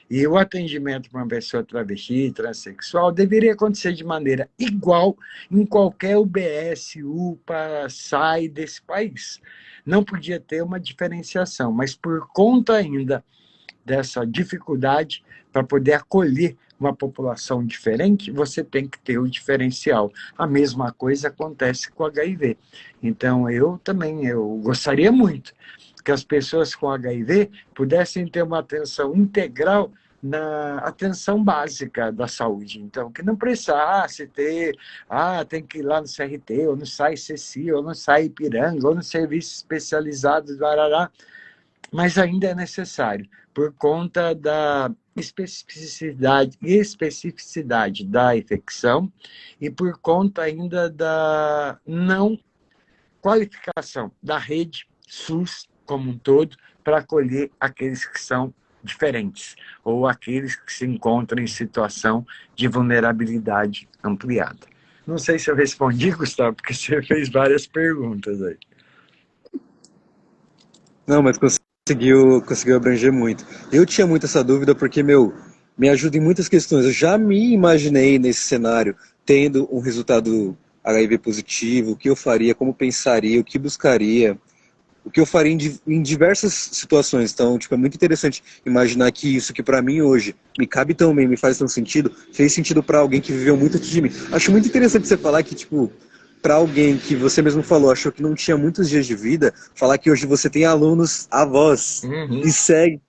B: E o atendimento para uma pessoa travesti e transexual deveria acontecer de maneira igual em qualquer UBS, UPA, SAI desse país. Não podia ter uma diferenciação, mas por conta ainda dessa dificuldade para poder acolher uma população diferente, você tem que ter o diferencial. A mesma coisa acontece com o HIV. Então, eu gostaria muito que as pessoas com HIV pudessem ter uma atenção integral na atenção básica da saúde. Então, que não precisasse ter, tem que ir lá no CRT, ou no SAI Ceci, ou no SAI Ipiranga, ou no serviço especializado do Arará, mas ainda é necessário, por conta da especificidade da infecção e por conta ainda da não qualificação da rede SUS como um todo para acolher aqueles que são diferentes ou aqueles que se encontram em situação de vulnerabilidade ampliada. Não sei se eu respondi, Gustavo, porque você fez várias perguntas aí.
C: Não, mas conseguiu abranger muito. Eu tinha muito essa dúvida porque, me ajuda em muitas questões. Eu já me imaginei nesse cenário, tendo um resultado HIV positivo, o que eu faria, como pensaria, o que buscaria, o que eu faria em diversas situações. Então, é muito interessante imaginar que isso que para mim hoje me cabe tão bem, me faz tão sentido, fez sentido para alguém que viveu muito antes de mim. Acho muito interessante você falar que, para alguém que você mesmo falou, achou que não tinha muitos dias de vida, falar que hoje você tem alunos avós e segue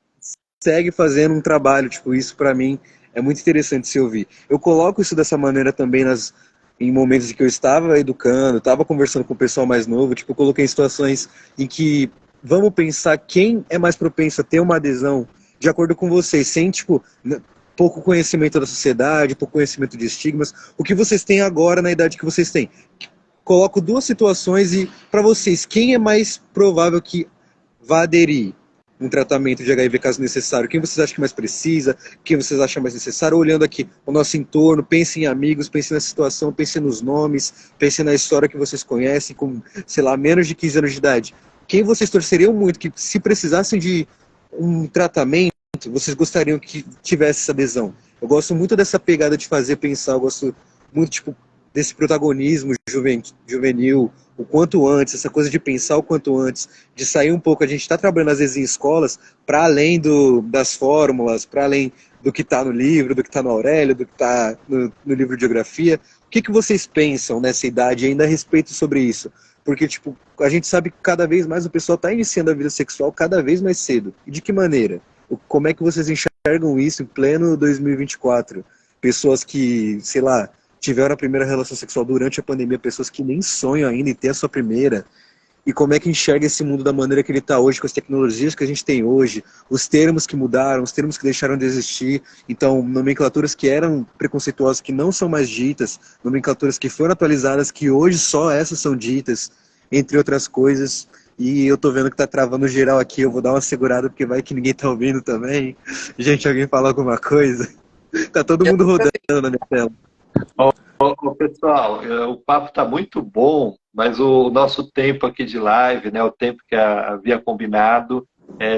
C: fazendo um trabalho, isso para mim é muito interessante se ouvir. Eu coloco isso dessa maneira também em momentos em que eu estava educando, estava conversando com o pessoal mais novo, eu coloquei em situações em que vamos pensar quem é mais propenso a ter uma adesão de acordo com vocês, sem, tipo, pouco conhecimento da sociedade, pouco conhecimento de estigmas, o que vocês têm agora na idade que vocês têm. Coloco duas situações e, para vocês, quem é mais provável que vá aderir um tratamento de HIV caso necessário? Quem vocês acham que mais precisa? Quem vocês acham mais necessário? Olhando aqui o nosso entorno, pensem em amigos, pensem na situação, pensem nos nomes, pensem na história que vocês conhecem com, sei lá, menos de 15 anos de idade. Quem vocês torceriam muito que, se precisassem de um tratamento, vocês gostariam que tivesse essa adesão? Eu gosto muito dessa pegada de fazer pensar, eu gosto muito, tipo, desse protagonismo juvenil, o quanto antes, essa coisa de pensar o quanto antes, de sair um pouco. A gente está trabalhando às vezes em escolas para além das fórmulas, para além do que está no livro, do que está no Aurélio, do que está no livro de geografia. O que vocês pensam nessa idade ainda a respeito sobre isso? Porque, tipo, a gente sabe que cada vez mais o pessoal está iniciando a vida sexual cada vez mais cedo. E de que maneira? Como é que vocês enxergam isso em pleno 2024? Pessoas que, sei lá, tiveram a primeira relação sexual durante a pandemia, pessoas que nem sonham ainda em ter a sua primeira, e como é que enxerga esse mundo da maneira que ele está hoje, com as tecnologias que a gente tem hoje, os termos que mudaram, os termos que deixaram de existir, então nomenclaturas que eram preconceituosas, que não são mais ditas, nomenclaturas que foram atualizadas, que hoje só essas são ditas, entre outras coisas. E eu tô vendo que tá travando geral aqui, eu vou dar uma segurada, porque vai que ninguém tá ouvindo também. Gente, alguém fala alguma coisa? Tá todo mundo rodando na minha tela.
A: Pessoal, o papo está muito bom, mas o nosso tempo aqui de live, né, o tempo que havia combinado,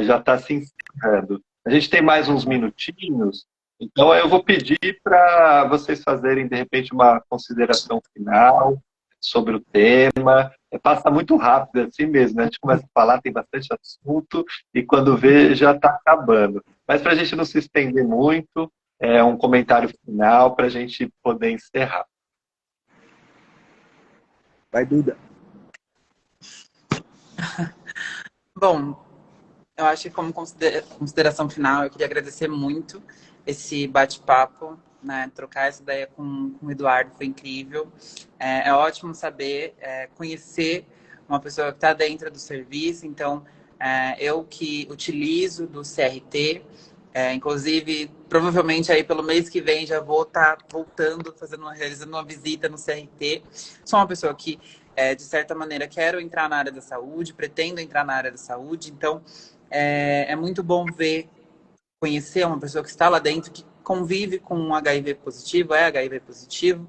A: já está se encerrando. A gente tem mais uns minutinhos, então eu vou pedir para vocês fazerem, de repente, uma consideração final sobre o tema. Passa muito rápido, assim mesmo, né? A gente começa a falar, tem bastante assunto, e quando vê, já está acabando. Mas para a gente não se estender muito, um comentário final para a gente poder encerrar.
C: Vai, Duda.
D: Bom, eu acho que como consideração final, eu queria agradecer muito esse bate-papo, né? Trocar essa ideia com o Eduardo foi incrível. É ótimo saber, conhecer uma pessoa que está dentro do serviço. Então, eu que utilizo do CRT, inclusive, provavelmente aí pelo mês que vem já vou estar voltando, realizando uma visita no CRT. Sou uma pessoa que, de certa maneira, quero entrar na área da saúde, pretendo entrar na área da saúde. Então, é muito bom conhecer uma pessoa que está lá dentro, que convive com um HIV positivo, HIV positivo,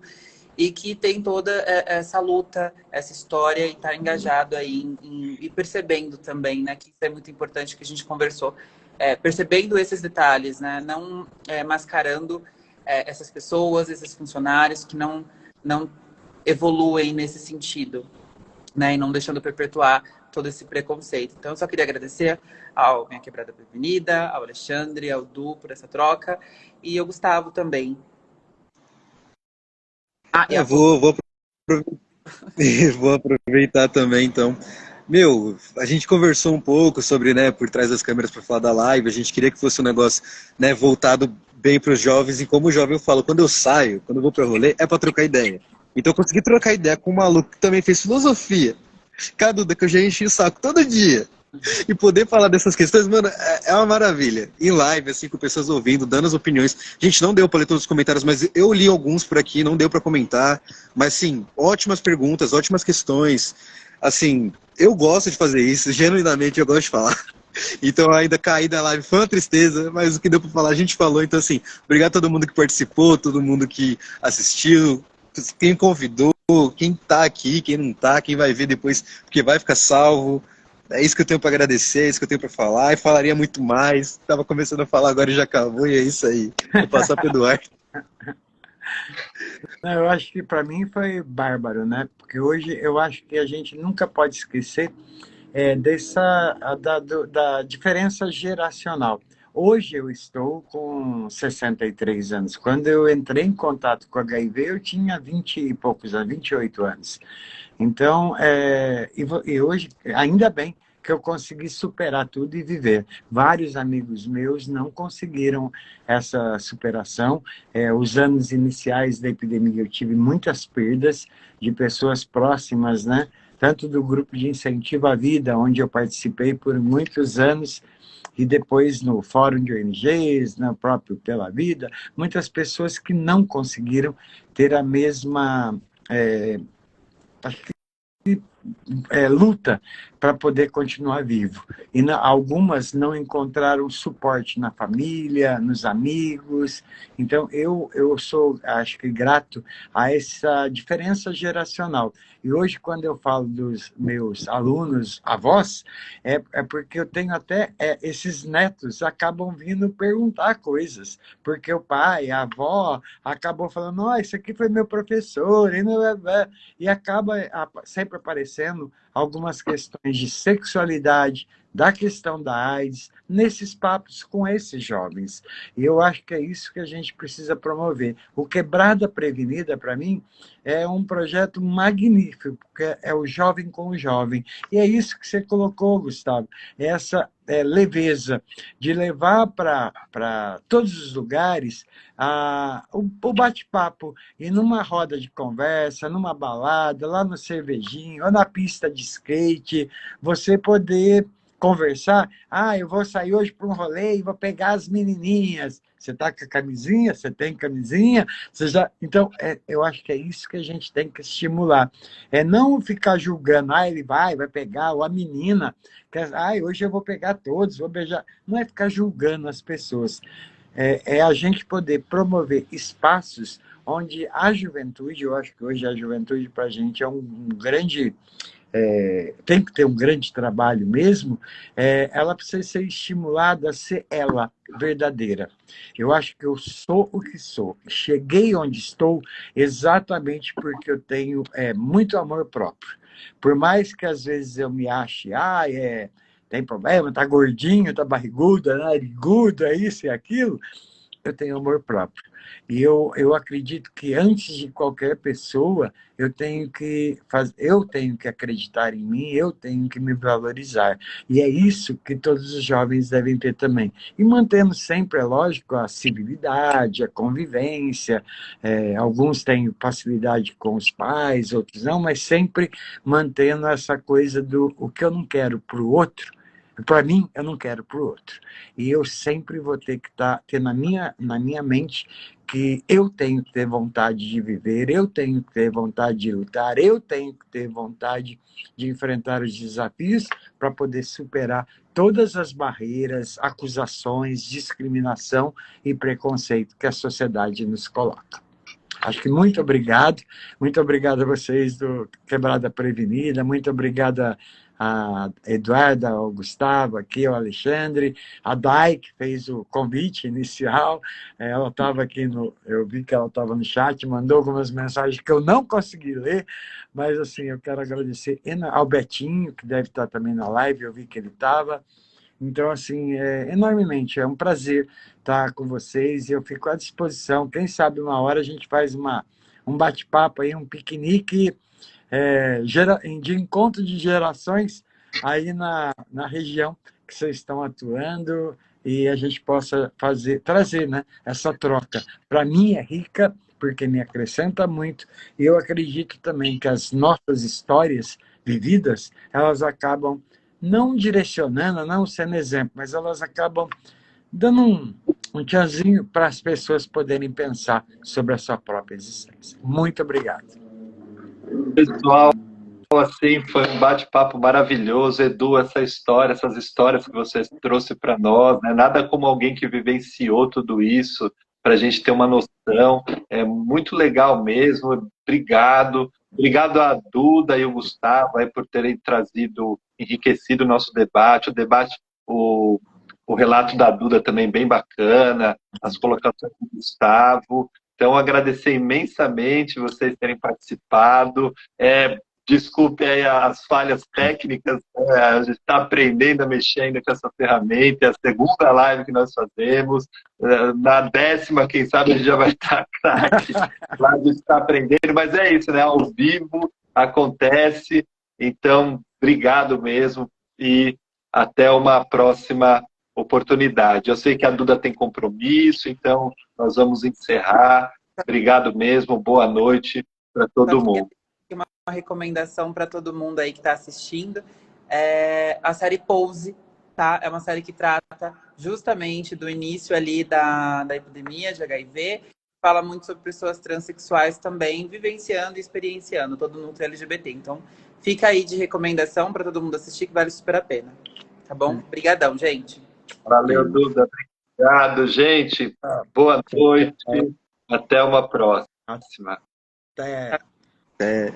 D: e que tem toda essa luta, essa história, e está engajado aí e percebendo também, né, que isso é muito importante, que a gente conversou, percebendo esses detalhes, né, não mascarando essas pessoas, esses funcionários que não evoluem nesse sentido, né, e não deixando perpetuar todo esse preconceito. Então, eu só queria agradecer ao Minha Quebrada Prevenida, ao Alexandre, ao Du por essa troca, e ao Gustavo também.
C: Vou aproveitar também, então. Meu, a gente conversou um pouco sobre, né, por trás das câmeras para falar da live. A gente queria que fosse um negócio, né, voltado bem para os jovens. E como jovem eu falo, quando eu saio, quando eu vou para rolê, é para trocar ideia. Então eu consegui trocar ideia com um maluco que também fez filosofia. Caduda, que eu já enchi o saco todo dia. E poder falar dessas questões, mano, é uma maravilha. Em live, assim, com pessoas ouvindo, dando as opiniões. A gente não deu para ler todos os comentários, mas eu li alguns por aqui, não deu para comentar. Mas, sim, ótimas perguntas, ótimas questões. Assim, eu gosto de fazer isso, genuinamente eu gosto de falar. Então, ainda caí da live, foi uma tristeza, mas o que deu para falar, a gente falou. Então, assim, obrigado a todo mundo que participou, todo mundo que assistiu, quem convidou, quem tá aqui, quem não tá, quem vai ver depois, porque vai ficar salvo. É isso que eu tenho para agradecer, é isso que eu tenho para falar, e falaria muito mais. Estava começando a falar agora e já acabou, e é isso aí. Vou passar para o Eduardo.
B: Eu acho que para mim foi bárbaro, né? Porque hoje eu acho que a gente nunca pode esquecer da diferença geracional. Hoje eu estou com 63 anos. Quando eu entrei em contato com HIV, eu tinha 20 e poucos anos, 28 anos. Então, e hoje, ainda bem que eu consegui superar tudo e viver. Vários amigos meus não conseguiram essa superação. Os anos iniciais da epidemia eu tive muitas perdas de pessoas próximas, né? tanto do grupo de incentivo à vida, onde eu participei por muitos anos, e depois no Fórum de ONGs, no próprio Pela Vida, muitas pessoas que não conseguiram ter a mesma luta para poder continuar vivo. E algumas não encontraram suporte na família, nos amigos. Então, eu sou, acho que, grato a essa diferença geracional. E hoje, quando eu falo dos meus alunos, avós, é porque eu tenho até esses netos acabam vindo perguntar coisas, porque o pai, a avó, acabou falando, oh, esse aqui foi meu professor, e acaba sempre aparecendo algumas questões de sexualidade, da questão da AIDS, nesses papos com esses jovens. E eu acho que é isso que a gente precisa promover. O Quebrada Prevenida, para mim, é um projeto magnífico, porque é o jovem com o jovem. E é isso que você colocou, Gustavo, essa leveza de levar para todos os lugares o bate-papo, e numa roda de conversa, numa balada, lá no cervejinho, ou na pista de skate, você poder conversar, eu vou sair hoje para um rolê e vou pegar as menininhas. Você está com a camisinha? Você tem camisinha? Você já... Então, eu acho que é isso que a gente tem que estimular. É não ficar julgando, ele vai pegar, ou a menina, hoje eu vou pegar todos, vou beijar. Não é ficar julgando as pessoas. É a gente poder promover espaços onde a juventude, eu acho que hoje a juventude para a gente é um grande... tem que ter um grande trabalho mesmo, ela precisa ser estimulada a ser ela, verdadeira. Eu acho que eu sou o que sou. Cheguei onde estou exatamente porque eu tenho muito amor próprio. Por mais que às vezes eu me ache, tem problema, tá gordinho, tá barrigudo, narigudo, é isso e aquilo, eu tenho amor próprio. E eu acredito que antes de qualquer pessoa, eu tenho que acreditar em mim, eu tenho que me valorizar. E é isso que todos os jovens devem ter também. E mantendo sempre, é lógico, a civilidade, a convivência. Alguns têm facilidade com os pais, outros não, mas sempre mantendo essa coisa do o que eu não quero para o outro, para mim, eu não quero para o outro. E eu sempre vou ter que ter na minha mente que eu tenho que ter vontade de viver, eu tenho que ter vontade de lutar, eu tenho que ter vontade de enfrentar os desafios para poder superar todas as barreiras, acusações, discriminação e preconceito que a sociedade nos coloca. Acho que muito obrigado a vocês do Quebrada Prevenida, muito obrigado a Eduarda, ao Gustavo, aqui, ao Alexandre, a Dai, que fez o convite inicial, ela estava aqui, eu vi que ela estava no chat, mandou algumas mensagens que eu não consegui ler, mas assim, eu quero agradecer ao Betinho, que deve estar também na live, eu vi que ele estava. Então, assim, enormemente, é um prazer estar com vocês e eu fico à disposição. Quem sabe uma hora a gente faz um bate-papo aí, um piquenique de encontro de gerações aí na região que vocês estão atuando e a gente possa trazer, né, essa troca. Para mim é rica, porque me acrescenta muito, e eu acredito também que as nossas histórias vividas, elas acabam não direcionando, não sendo exemplo, mas elas acabam dando um tchanzinho para as pessoas poderem pensar sobre a sua própria existência. Muito obrigado.
A: Pessoal, assim, foi um bate-papo maravilhoso. Edu, essas histórias que você trouxe para nós, né? Nada como alguém que vivenciou tudo isso, para a gente ter uma noção. É muito legal mesmo. Obrigado. Obrigado a Duda e o Gustavo aí por terem enriquecido o nosso debate. O relato da Duda também bem bacana, as colocações do Gustavo. Então, agradecer imensamente vocês terem participado. Desculpe aí as falhas técnicas, a gente está aprendendo a mexer ainda com essa ferramenta, é a segunda live que nós fazemos. Na 10ª, quem sabe, a gente já vai estar craque. Lá a gente está aprendendo, mas é isso, né? Ao vivo acontece. Então, obrigado mesmo e até uma próxima oportunidade. Eu sei que a Duda tem compromisso, então nós vamos encerrar. Obrigado mesmo, boa noite para todo mundo.
D: recomendação para todo mundo aí que está assistindo. É a série Pose, tá? É uma série que trata justamente do início ali da epidemia de HIV. Fala muito sobre pessoas transexuais também, vivenciando e experienciando todo o núcleo LGBT. Então, fica aí de recomendação para todo mundo assistir, que vale super a pena. Tá bom? Obrigadão, gente.
A: Valeu, Duda. Obrigado, gente. Boa noite. Até uma próxima.
B: Até.
C: É,